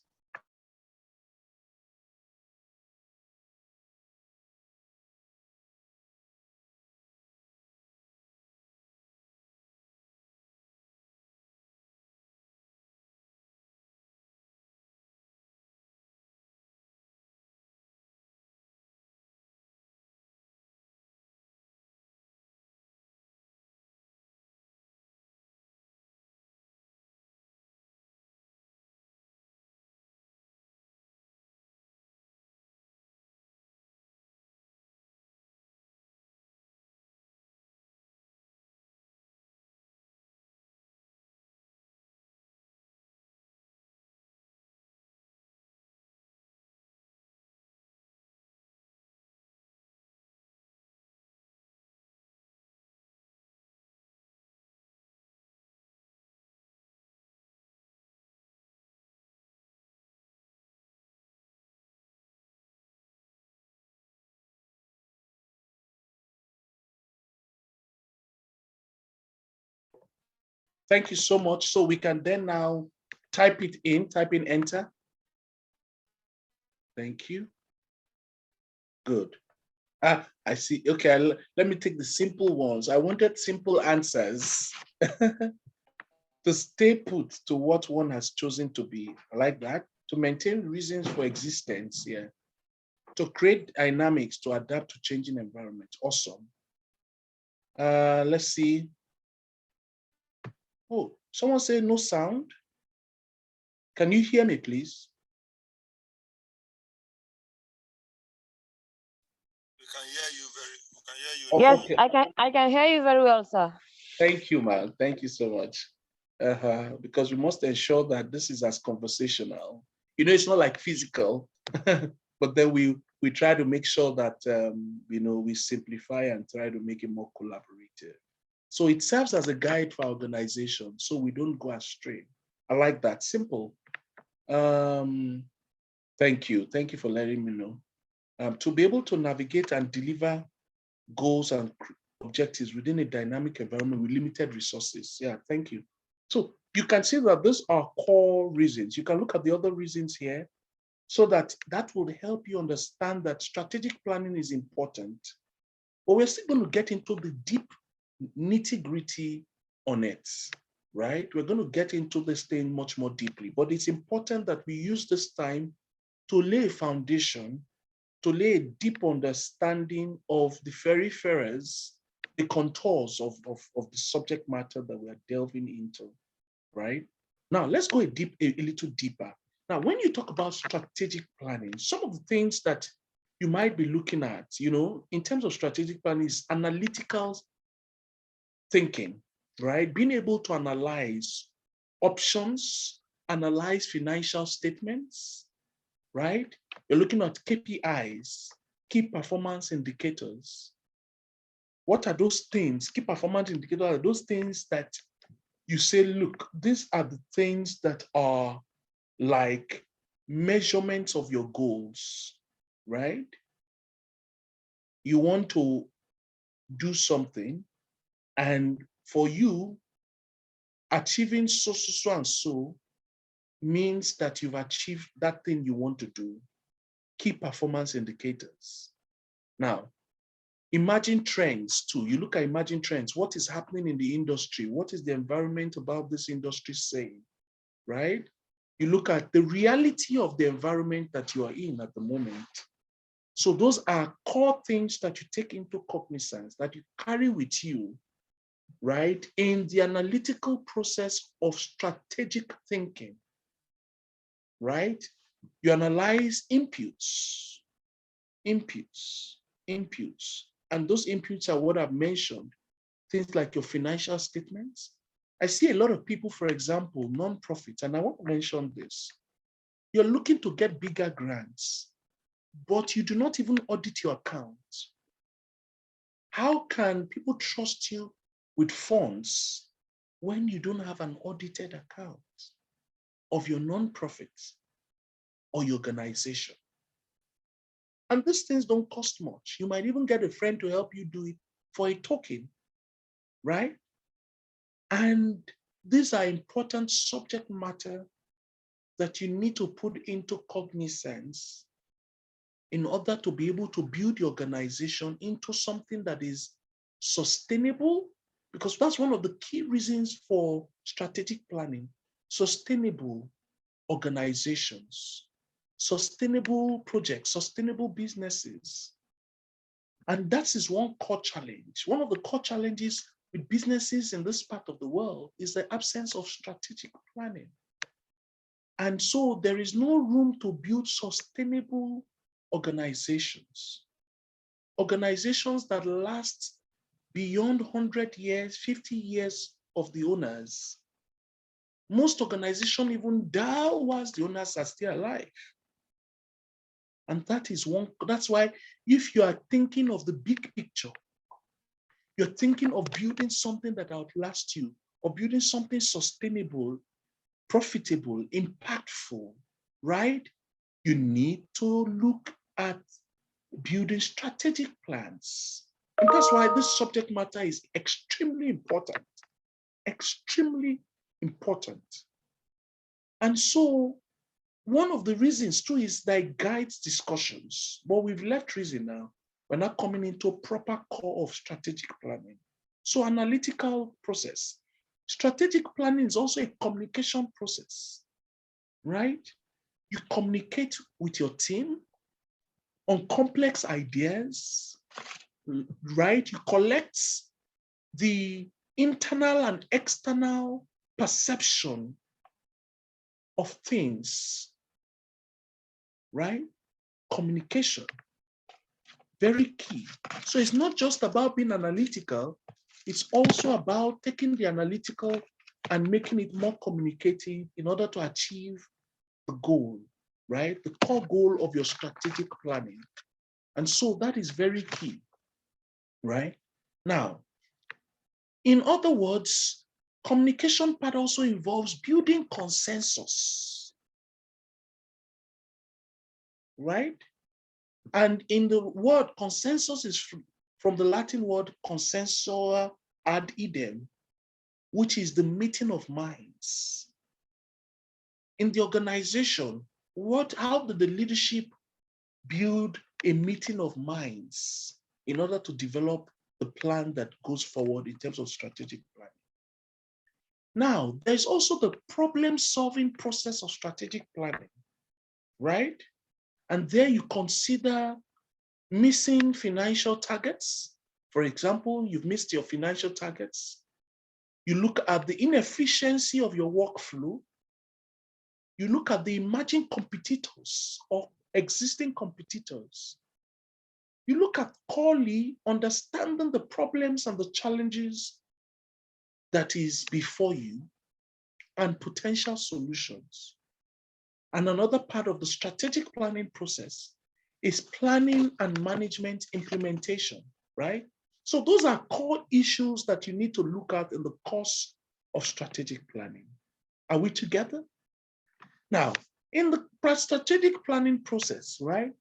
Thank you so much. So we can then now type in enter. Thank you. Good. I see. Okay, let me take the simple ones. I wanted simple answers to stay put to what one has chosen to be. I like that. To maintain reasons for existence, yeah. To create dynamics to adapt to changing environment. Awesome. Let's see. Oh, someone say no sound. Can you hear me, please? We can hear you Oh, Yes, okay. I can hear you very well, sir. Thank you, man. Thank you so much. Because we must ensure that this is as conversational. You know, it's not like physical, but then we try to make sure that we simplify and try to make it more collaborative. So it serves as a guide for our organization, so we don't go astray. I like that. Simple. Thank you. Thank you for letting me know. To be able to navigate and deliver goals and objectives within a dynamic environment with limited resources. Yeah, thank you. So you can see that these are core reasons. You can look at the other reasons here so that will help you understand that strategic planning is important. But we're still going to get into the deep nitty-gritty on it, right? We're going to get into this thing much more deeply, but it's important that we use this time to lay a foundation, to lay a deep understanding of the peripherals, the contours of the subject matter that we are delving into, right? Now, let's go a little deeper. Now, when you talk about strategic planning, some of the things that you might be looking at, in terms of strategic planning is analytical thinking, right? Being able to analyze options, analyze financial statements, right? You're looking at KPIs, key performance indicators. What are those things? Key performance indicators are those things that you say, look, these are the things that are like measurements of your goals, right? You want to do something, and for you, achieving so and so means that you've achieved that thing you want to do. Key performance indicators. Now, imagine trends too. You look at emerging trends. What is happening in the industry? What is the environment about this industry saying, right? You look at the reality of the environment that you are in at the moment. So those are core things that you take into cognizance, that you carry with you, right, in the analytical process of strategic thinking, right? You analyze inputs, and those inputs are what I've mentioned, things like your financial statements. I see a lot of people, for example, nonprofits, and I want to mention this. You're looking to get bigger grants, but you do not even audit your accounts. How can people trust you with funds when you don't have an audited account of your nonprofit or your organization? And these things don't cost much. You might even get a friend to help you do it for a token, right? And these are important subject matter that you need to put into cognizance in order to be able to build your organization into something that is sustainable, because that's one of the key reasons for strategic planning. Sustainable organizations, sustainable projects, sustainable businesses. And that is one core challenge. One of the core challenges with businesses in this part of the world is the absence of strategic planning. And so there is no room to build sustainable organizations. Organizations that last beyond 100 years, 50 years of the owners. Most organizations even die whilst the owners are still alive. And that's why if you are thinking of the big picture, you're thinking of building something that outlasts you, or building something sustainable, profitable, impactful, right? You need to look at building strategic plans. And that's why this subject matter is extremely important. extremely important. And so one of the reasons too is that it guides discussions, but we've left reason now. We're not coming into proper core of strategic planning. So analytical process. Strategic planning is also a communication process, right? You communicate with your team on complex ideas, right? You collect the internal and external perception of things, right? Communication, very key. So it's not just about being analytical, it's also about taking the analytical and making it more communicative in order to achieve the goal, right? The core goal of your strategic planning. And so that is very key, right? Now, in other words, communication part also involves building consensus, right? And in the word consensus is from the Latin word consensua ad idem, which is the meeting of minds. In the organization, how did the leadership build a meeting of minds in order to develop the plan that goes forward in terms of strategic planning? Now, there's also the problem-solving process of strategic planning, right? And there you consider missing financial targets. For example, you've missed your financial targets. You look at the inefficiency of your workflow. You look at the emerging competitors or existing competitors. You look at corely understanding the problems and the challenges that is before you and potential solutions. And another part of the strategic planning process is planning and management implementation, right? So those are core issues that you need to look at in the course of strategic planning. Are we together? Now, in the strategic planning process, right?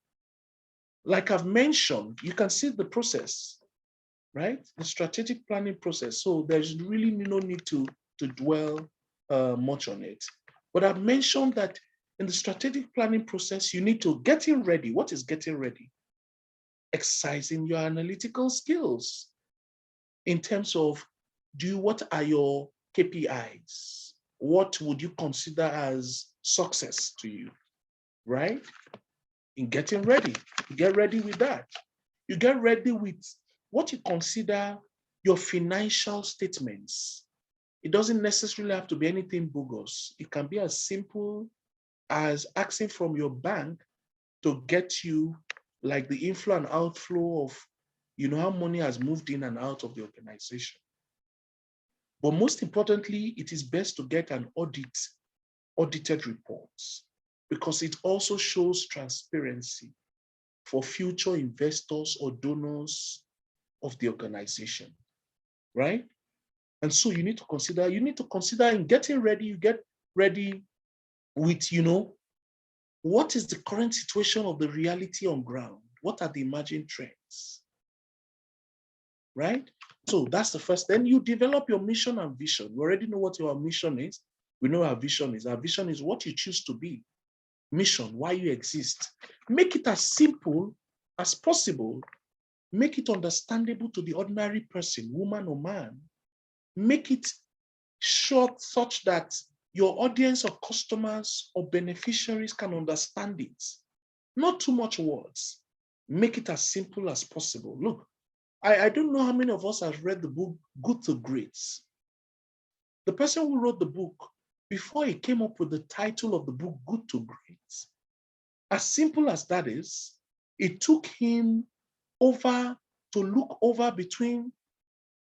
Like I've mentioned, you can see the process, right? The strategic planning process. So there's really no need to dwell much on it. But I've mentioned that in the strategic planning process, you need to getting ready. What is getting ready? Exercising your analytical skills in terms of what are your KPIs? What would you consider as success to you, right? In getting ready, you get ready with that. You get ready with what you consider your financial statements. It doesn't necessarily have to be anything bogus. It can be as simple as asking from your bank to get you like the inflow and outflow of, how money has moved in and out of the organization. But most importantly, it is best to get an audited reports, because it also shows transparency for future investors or donors of the organization, right? And so you need to consider in getting ready, you get ready with, what is the current situation of the reality on ground? What are the emerging trends, right? So that's the first. Then you develop your mission and vision. We already know what your mission is. We know our vision is. Our vision is what you choose to be. Mission, why you exist. Make it as simple as possible. Make it understandable to the ordinary person, woman or man. Make it short such that your audience or customers or beneficiaries can understand it. Not too much words. Make it as simple as possible. Look, I don't know how many of us have read the book, Good to Great. The person who wrote the book, before he came up with the title of the book, Good to Great, as simple as that is, it took him to look over between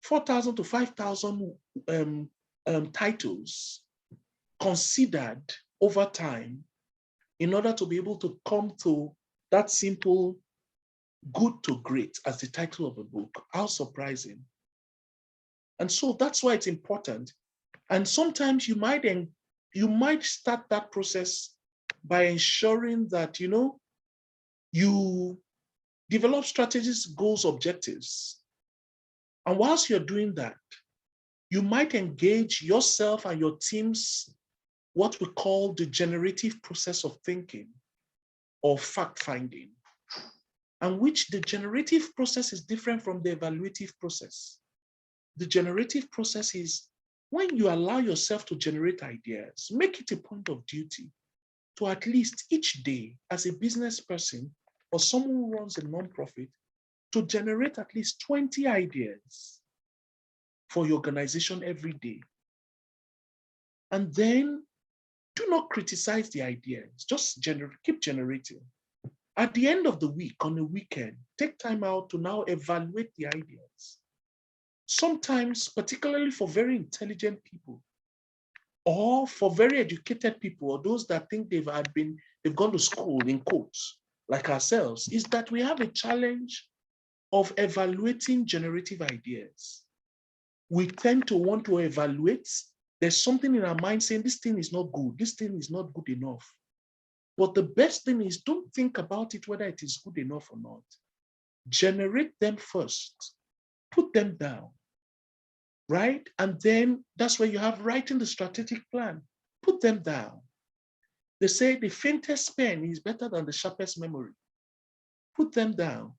4,000 to 5,000 titles considered over time in order to be able to come to that simple Good to Great as the title of a book. How surprising. And so that's why it's important. And sometimes you might start that process by ensuring that, you develop strategies, goals, objectives. And whilst you're doing that, You might engage yourself and your teams, what we call the generative process of thinking or fact-finding, and which the generative process is different from the evaluative process. The generative process is when you allow yourself to generate ideas, make it a point of duty to at least each day as a business person or someone who runs a nonprofit to generate at least 20 ideas for your organization every day. And then do not criticize the ideas, just keep generating. At the end of the week, on a weekend, take time out to now evaluate the ideas. Sometimes, particularly for very intelligent people, or for very educated people, or those that think they've gone to school in quotes, like ourselves, is that we have a challenge of evaluating generative ideas. We tend to want to evaluate. There's something in our mind saying this thing is not good, this thing is not good enough. But the best thing is don't think about it whether it is good enough or not. Generate them first, put them down, right? And then that's where you have writing the strategic plan. Put them down. They say the faintest pen is better than the sharpest memory. Put them down,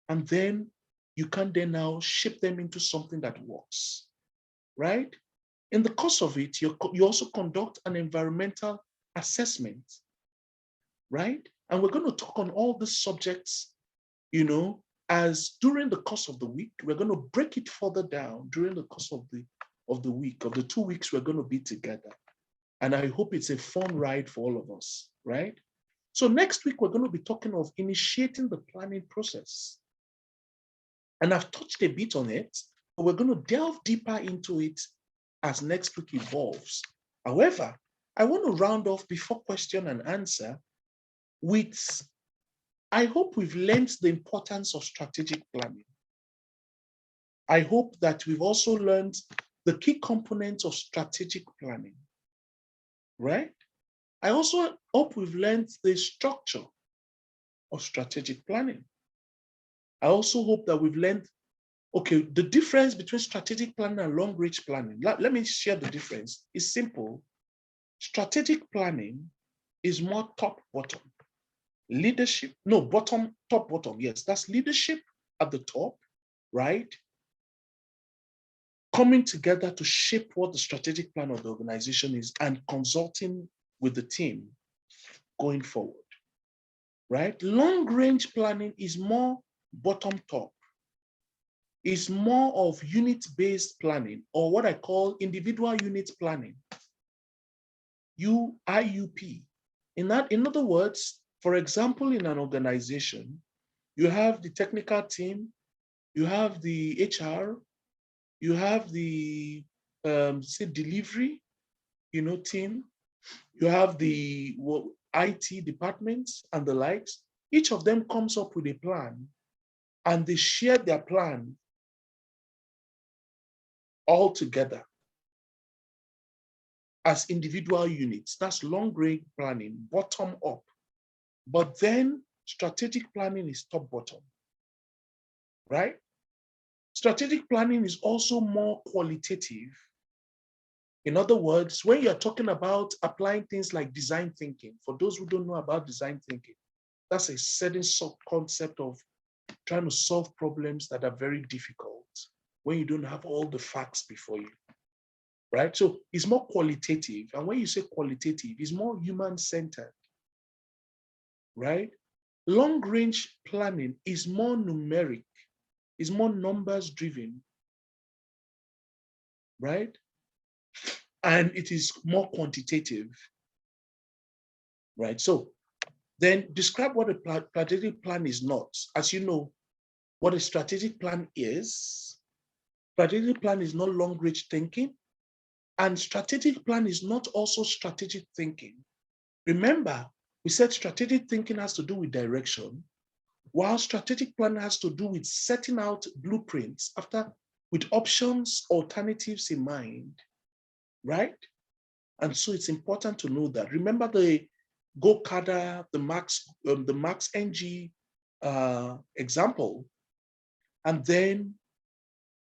and then you can then now shape them into something that works, right? In the course of it, you also conduct an environmental assessment, right? And we're going to talk on all these subjects, as during the course of the week. We're going to break it further down during the course of the week, of the 2 weeks we're going to be together. And I hope it's a fun ride for all of us, right? So next week, we're going to be talking of initiating the planning process. And I've touched a bit on it, but we're going to delve deeper into it as next week evolves. However, I want to round off before question and answer with, I hope we've learned the importance of strategic planning. I hope that we've also learned the key components of strategic planning, right? I also hope we've learned the structure of strategic planning. I also hope that we've learned, okay, the difference between strategic planning and long-range planning. Let me share the difference. It's simple. Strategic planning is more top-bottom. Leadership, no, bottom, top-bottom, yes, that's leadership at the top, right? Coming together to shape what the strategic plan of the organization is and consulting with the team going forward, right? Long-range planning is more bottom-top. It's more of unit-based planning, or what I call individual unit planning, IUP. In other words, for example, in an organization, you have the technical team, you have the HR, you have the say delivery, team, you have the IT departments and the likes. Each of them comes up with a plan, and they share their plan all together as individual units. That's long-range planning, bottom up. But then strategic planning is top-bottom, right? Strategic planning is also more qualitative. In other words, when you're talking about applying things like design thinking, for those who don't know about design thinking, that's a certain concept of trying to solve problems that are very difficult when you don't have all the facts before you, right? So it's more qualitative. And when you say qualitative, it's more human-centered, right? Long-range planning is more numeric, is more numbers-driven, right? And it is more quantitative, right? So then describe what a strategic plan is not. As you know, what a strategic plan is, strategic plan is not long-range thinking, and strategic plan is not also strategic thinking. Remember, we said strategic thinking has to do with direction, while strategic plan has to do with setting out blueprints with options, alternatives in mind, right? And so it's important to know that. Remember the Go-Kada, the Max NG example, and then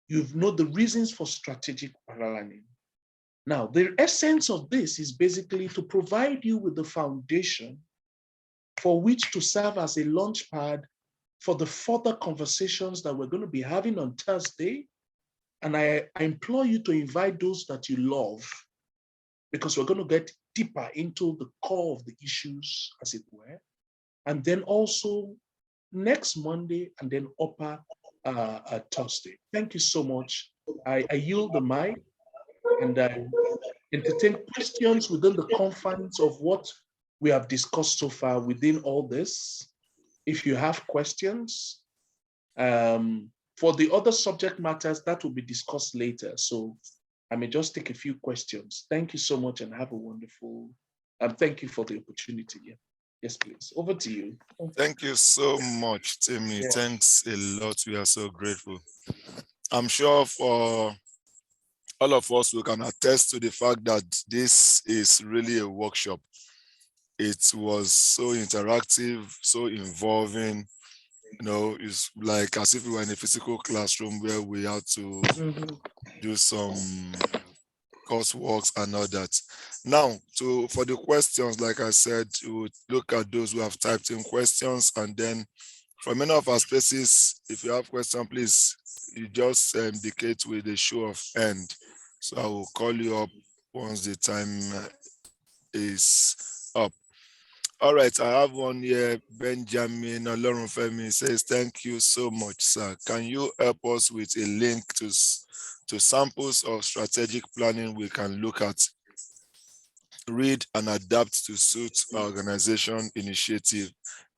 You've known the reasons for strategic paralleling. Now, the essence of this is basically to provide you with the foundation for which to serve as a launch pad for the further conversations that we're going to be having on Thursday. And I implore you to invite those that you love, because we're going to get deeper into the core of the issues, as it were. And then also next Monday and then upper Thursday. Thank you so much. I yield the mic and I entertain questions within the confines of what we have discussed so far within all this. If you have questions, for the other subject matters, that will be discussed later. So I may just take a few questions. Thank you so much and have a wonderful, thank you for the opportunity. Yeah. Yes, please. Over to you. Thank you so much, Timmy. Yeah. Thanks a lot. We are so grateful. I'm sure for all of us, we can attest to the fact that this is really a workshop. It was so interactive, so involving. You know, it's like as if we were in a physical classroom where we had to do some coursework and all that. Now, for the questions, like I said, we would look at those who have typed in questions, and then from many of our spaces, if you have questions, please, you just indicate with a show of hand. So I will call you up once the time is up. All right, I have one here. Benjamin Olorunfemi says, thank you so much, sir. Can you help us with a link to samples of strategic planning we can look at, read and adapt to suit our organization initiative?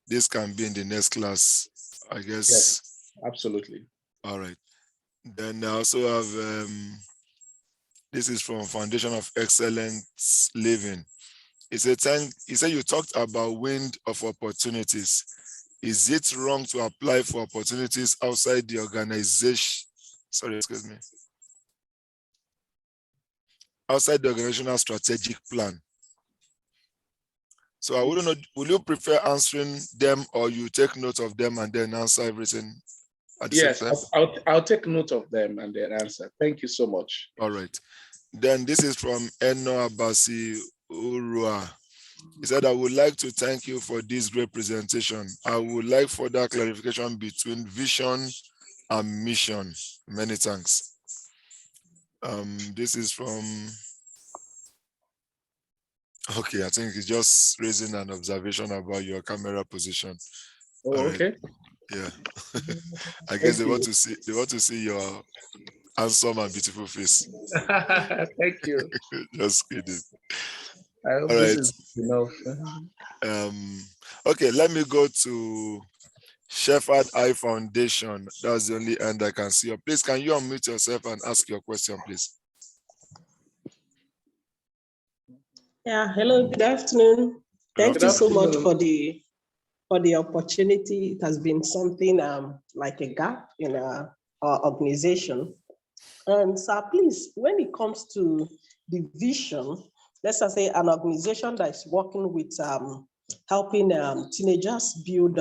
This can be in the next class, I guess. Yes, absolutely. All right. Then I also have, this is from Foundation of Excellence Living. He said you talked about wind of opportunities. Is it wrong to apply for opportunities outside the organization? Sorry, excuse me. Outside the organizational strategic plan. So I wouldn't know, will you prefer answering them or you take note of them and then answer everything at the same time? I'll take note of them and then answer. Thank you so much. All right. Then this is from Eno Abasi Urua. He said, I would like to thank you for this great presentation. I would like further clarification between vision and mission. Many thanks. This is from, okay, I think it's just raising an observation about your camera position. Oh, okay. Yeah. I guess they want to see your handsome and beautiful face. Thank you. Just kidding. I hope All this right. is enough. Okay, let me go to Shepherd Eye Foundation. That's the only end I can see. Please, can you unmute yourself and ask your question, please? Yeah, hello, good afternoon. Thank you so much for the opportunity. It has been something like a gap in our organization. And so please, when it comes to the vision, let's just say an organization that is working with helping teenagers build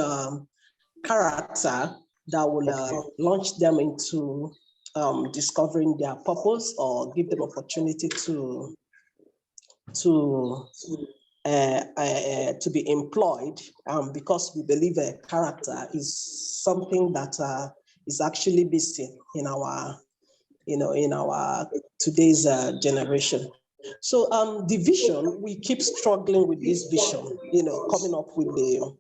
character that will launch them into discovering their purpose or give them opportunity to be employed, because we believe a character is something that is actually missing in our, in our today's generation. So the vision, we keep struggling with this vision, coming up with the,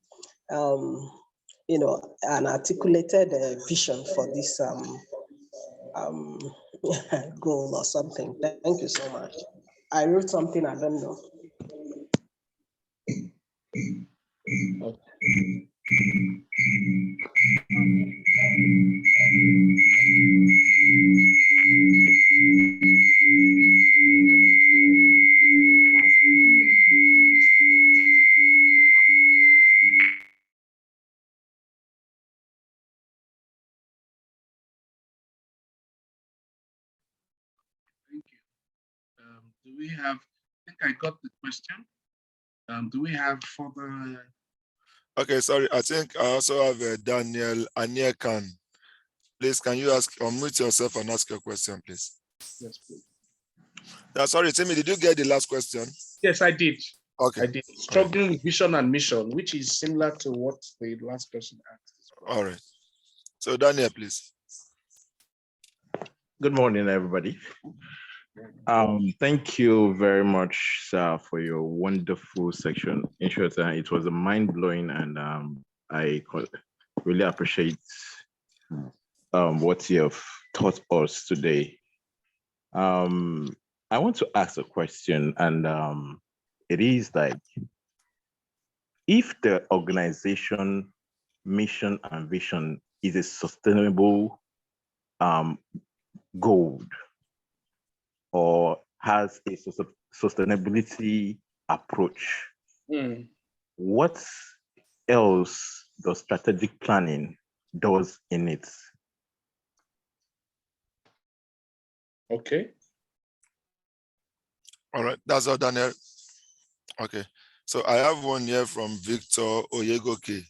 an articulated vision for this goal or something. Thank you so much. I wrote something, I don't know. Thank you. Do we have, I think I got the question. Do we have further? Okay, sorry. I think I also have Daniel Anyekan. Please, can you unmute yourself and ask your question, please? Yes, please. Sorry, Timmy, did you get the last question? Yes, I did. Okay. I did. Struggling with vision and mission, which is similar to what the last person asked. All right. So Daniel, please. Good morning, everybody. Thank you very much, sir, for your wonderful section. In short, it was a mind-blowing, and I really appreciate what you have taught us today. I want to ask a question, and it is like, if the organization mission and vision is a sustainable goal, or has a sustainability approach, what else does strategic planning does in it? Okay. All right, that's all, Daniel. Okay, so I have one here from Victor Oyegoke.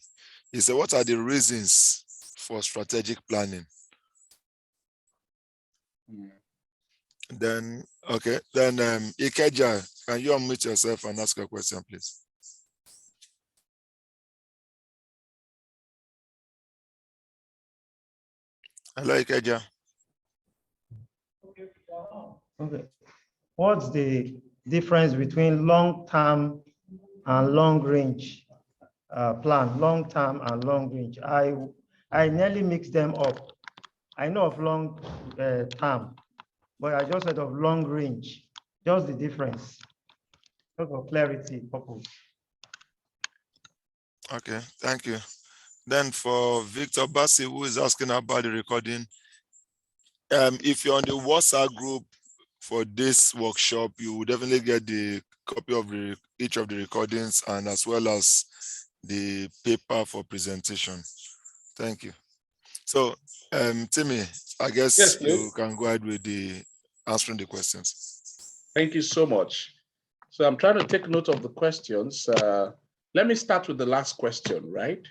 He said, what are the reasons for strategic planning? Then, okay, then Ikeja, can you unmute yourself and ask a question, please? Hello, Ikeja. Okay. What's the difference between long-term and long-range plan? Long-term and long-range. I nearly mix them up. I know of long-term, but I just heard of long-range. Just the difference. Just for clarity purpose. Okay, thank you. Then for Victor Bassi, who is asking about the recording, if you're on the WhatsApp group for this workshop, you will definitely get the copy of each of the recordings, and as well as the paper for presentation. Thank you. So, Timmy, I guess Yes, you can go ahead with the answering the questions. Thank you so much. So I'm trying to take note of the questions. Let me start with the last question, right?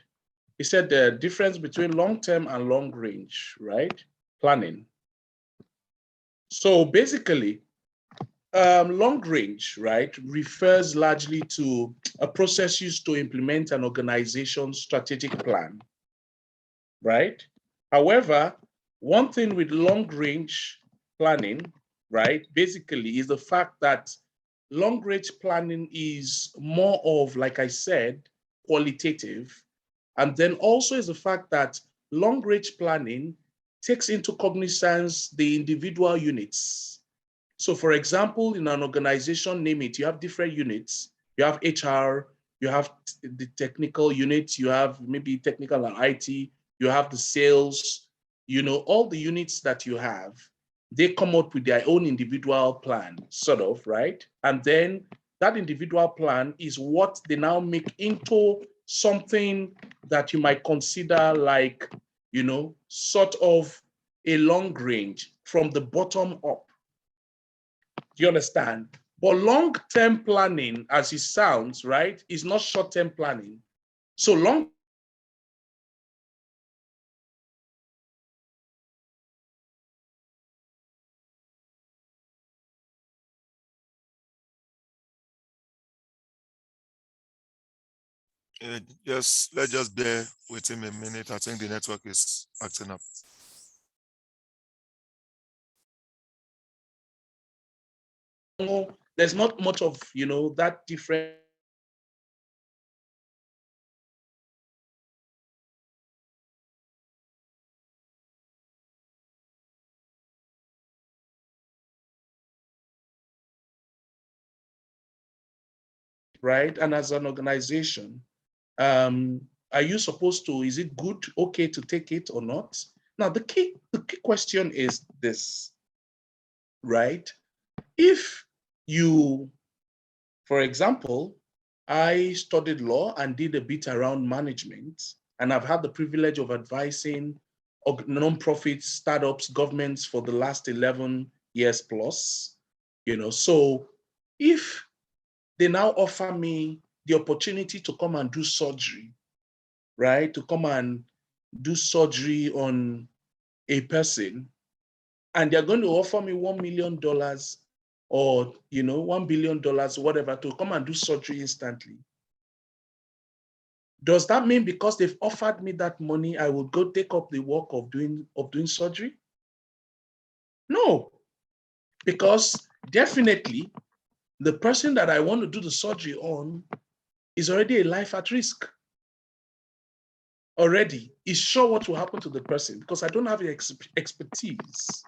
He said the difference between long-term and long-range, right? Planning. So basically, long-range, right, refers largely to a process used to implement an organization's strategic plan, right? However, one thing with long-range planning, right, basically is the fact that long-range planning is more of, like I said, qualitative. And then also is the fact that long-range planning takes into cognizance the individual units. So for example, in an organization, name it, you have different units. You have HR, you have the technical units, you have maybe technical and IT, you have the sales, you know, all the units that you have, they come up with their own individual plan, sort of, right? And then that individual plan is what they now make into something that you might consider like, you know, sort of a long range from the bottom up. Do you understand? But long-term planning, as it sounds, right, is not short-term planning. So long Yes, let's just bear with him a minute. I think the network is acting up. there's not much of, you know, that different. Right? And as an organization, are you supposed to, is it good, okay to take it or not? Now, the key question is this, right? If you, for example, I studied law and did a bit around management, and I've had the privilege of advising non-profit startups, governments for the last 11 years plus, you know, so if they now offer me the opportunity to come and do surgery, right? To come and do surgery on a person and they're going to offer me $1 million or, $1 billion, whatever, to come and do surgery instantly. Does that mean because they've offered me that money, I will go take up the work of doing surgery? No, because definitely the person that I want to do the surgery on is already a life at risk. Already is sure what will happen to the person because I don't have the expertise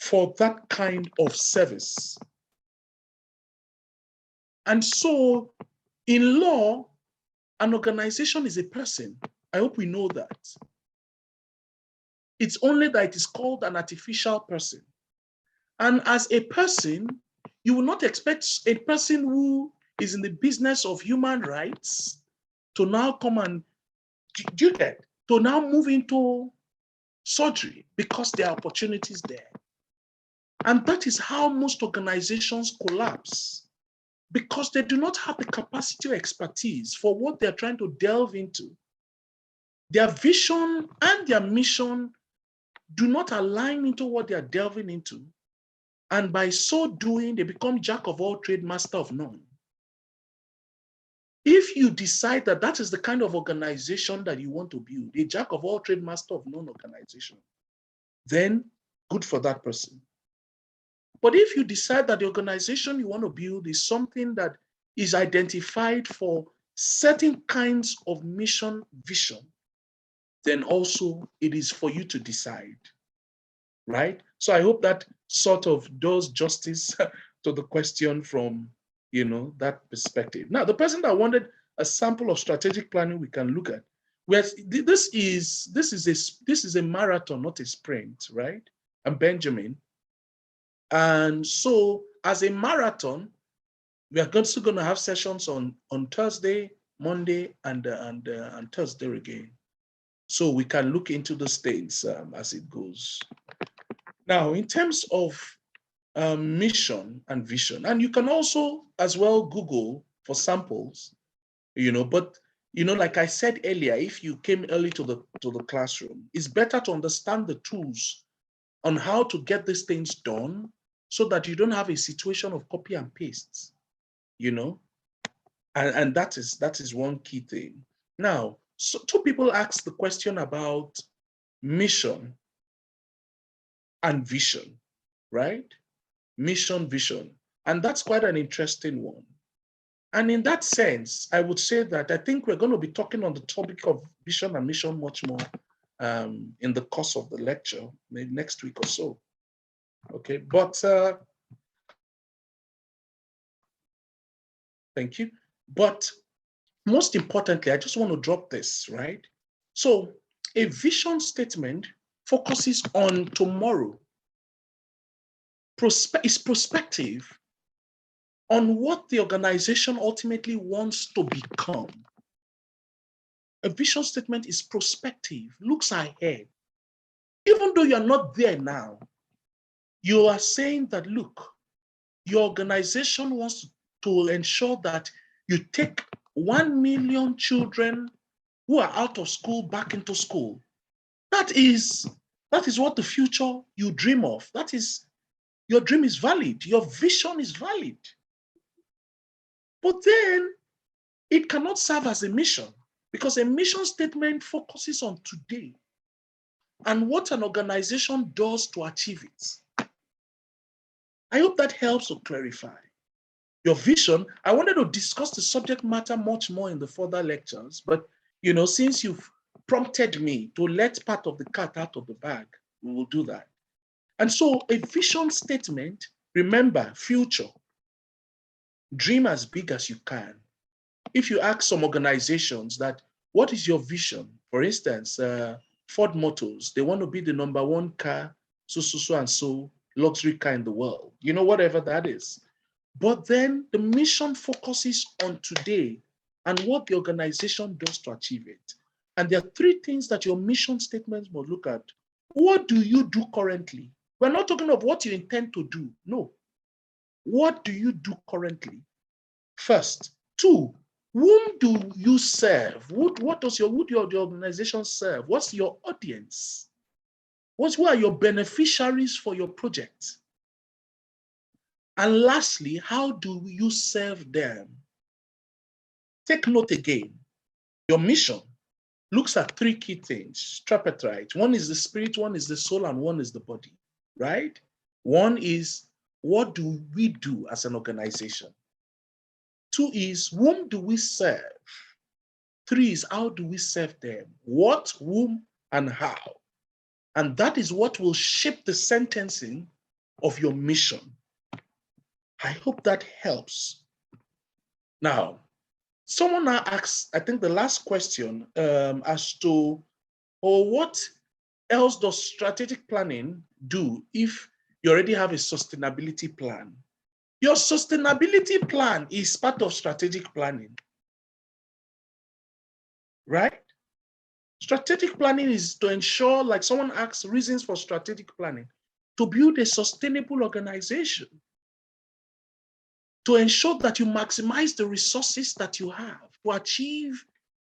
for that kind of service. And so in law, an organization is a person. I hope we know that. It's only that it is called an artificial person. And as a person, you will not expect a person who is in the business of human rights to now come and do that, to now move into surgery because there are opportunities there. And that is how most organizations collapse because they do not have the capacity or expertise for what they're trying to delve into. Their vision and their mission do not align into what they are delving into. And by so doing, they become jack of all trade, master of none. If you decide that that is the kind of organization that you want to build, a jack of all trade, master of none organization, then good for that person. But if you decide that the organization you want to build is something that is identified for certain kinds of mission vision, then also it is for you to decide, right? So I hope that sort of does justice to the question from, that perspective. Now, the person that wanted a sample of strategic planning we can look at, where this is a marathon, not a sprint, right? And Benjamin. And so as a marathon, we are still going to have sessions on Thursday, Monday, and Thursday again. So we can look into those things as it goes. Now, in terms of mission and vision, and you can also as well Google for samples, but like I said earlier, if you came early to the classroom, it's better to understand the tools on how to get these things done so that you don't have a situation of copy and paste, and that is one key thing. Now, so two people asked the question about mission and vision, right? Mission, vision. And that's quite an interesting one. And in that sense, I would say that I think we're going to be talking on the topic of vision and mission much more in the course of the lecture, maybe next week or so. Okay, but thank you. But most importantly, I just want to drop this, right? So a vision statement focuses on tomorrow, is prospective on what the organization ultimately wants to become. A vision statement is prospective, looks ahead. Even though you're not there now, you are saying that, look, your organization wants to ensure that you take 1 million children who are out of school back into school. That is what the future you dream of. That is, your dream is valid, your vision is valid. But then it cannot serve as a mission because a mission statement focuses on today and what an organization does to achieve it. I hope that helps to clarify. Your vision, I wanted to discuss the subject matter much more in the further lectures, but since you've prompted me to let part of the cat out of the bag, we will do that. And so a vision statement, remember, future, dream as big as you can. If you ask some organizations that, what is your vision? For instance, Ford Motors, they want to be the #1 car, so and so, luxury car in the world, whatever that is. But then the mission focuses on today and what the organization does to achieve it. And there are 3 things that your mission statements must look at. What do you do currently? We're not talking of what you intend to do. No. What do you do currently? First. 2, whom do you serve? What does your organization serve? What's your audience? Who are your beneficiaries for your project? And lastly, how do you serve them? Take note again, your mission looks at three key things, tripartite. One is the spirit, one is the soul, and one is the body, right? One is, what do we do as an organization? Two is, whom do we serve? Three is, how do we serve them? What, whom, and how? And that is what will shape the sentencing of your mission. I hope that helps. Now, someone now asks, I think the last question as to, what else does strategic planning do if you already have a sustainability plan? Your sustainability plan is part of strategic planning, right? Strategic planning is to ensure, like someone asks, reasons for strategic planning, to build a sustainable organization, to ensure that you maximize the resources that you have to achieve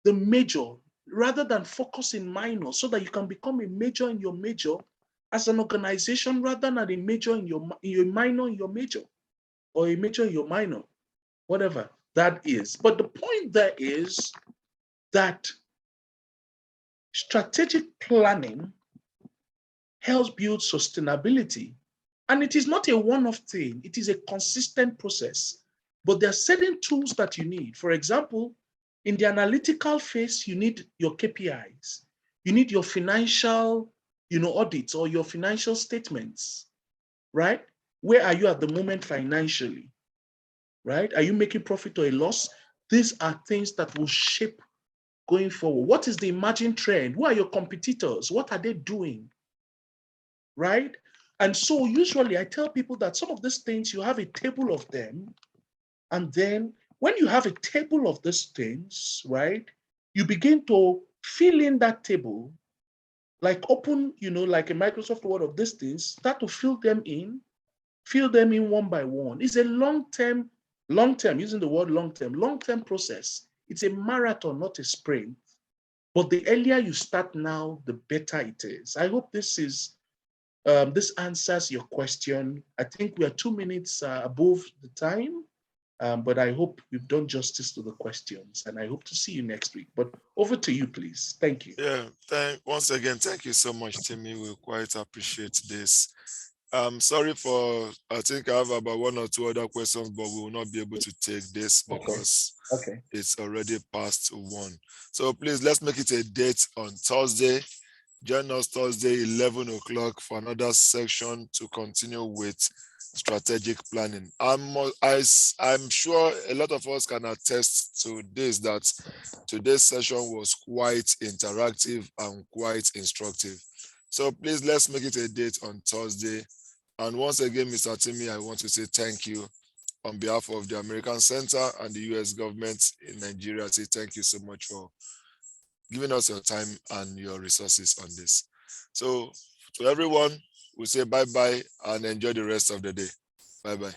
the major rather than focus in minor, so that you can become a major in your major as an organization rather than a major in your minor in your major, or a major in your minor, whatever that is. But the point there is that strategic planning helps build sustainability. And it is not a one-off thing, it is a consistent process. But there are certain tools that you need. For example, in the analytical phase, you need your KPIs. You need your financial, audits or your financial statements, right? Where are you at the moment financially, right? Are you making profit or a loss? These are things that will shape going forward. What is the emerging trend? Who are your competitors? What are they doing, right? And so usually I tell people that some of these things, you have a table of them. And then when you have a table of these things, right, you begin to fill in that table, like open, like a Microsoft Word of these things, start to fill them in one by one. It's a long-term, using the word long-term process. It's a marathon, not a sprint. But the earlier you start now, the better it is. I hope this answers your question. I think we are 2 minutes above the time, but I hope we've done justice to the questions, and I hope to see you next week. But over to you, please. Thank you. Yeah, once again, thank you so much, Timmy. We quite appreciate this. Sorry for, I think I have about 1 or 2 other questions, but we will not be able to take this because it's already past 1. So please, let's make it a date on Thursday. Join us Thursday, 11 o'clock for another section to continue with strategic planning. I'm sure a lot of us can attest to this, that today's session was quite interactive and quite instructive. So please, let's make it a date on Thursday. And once again, Mr. Timmy, I want to say thank you on behalf of the American Center and the US government in Nigeria. I say thank you so much for giving us your time and your resources on this. So to everyone, we say bye-bye and enjoy the rest of the day. Bye-bye.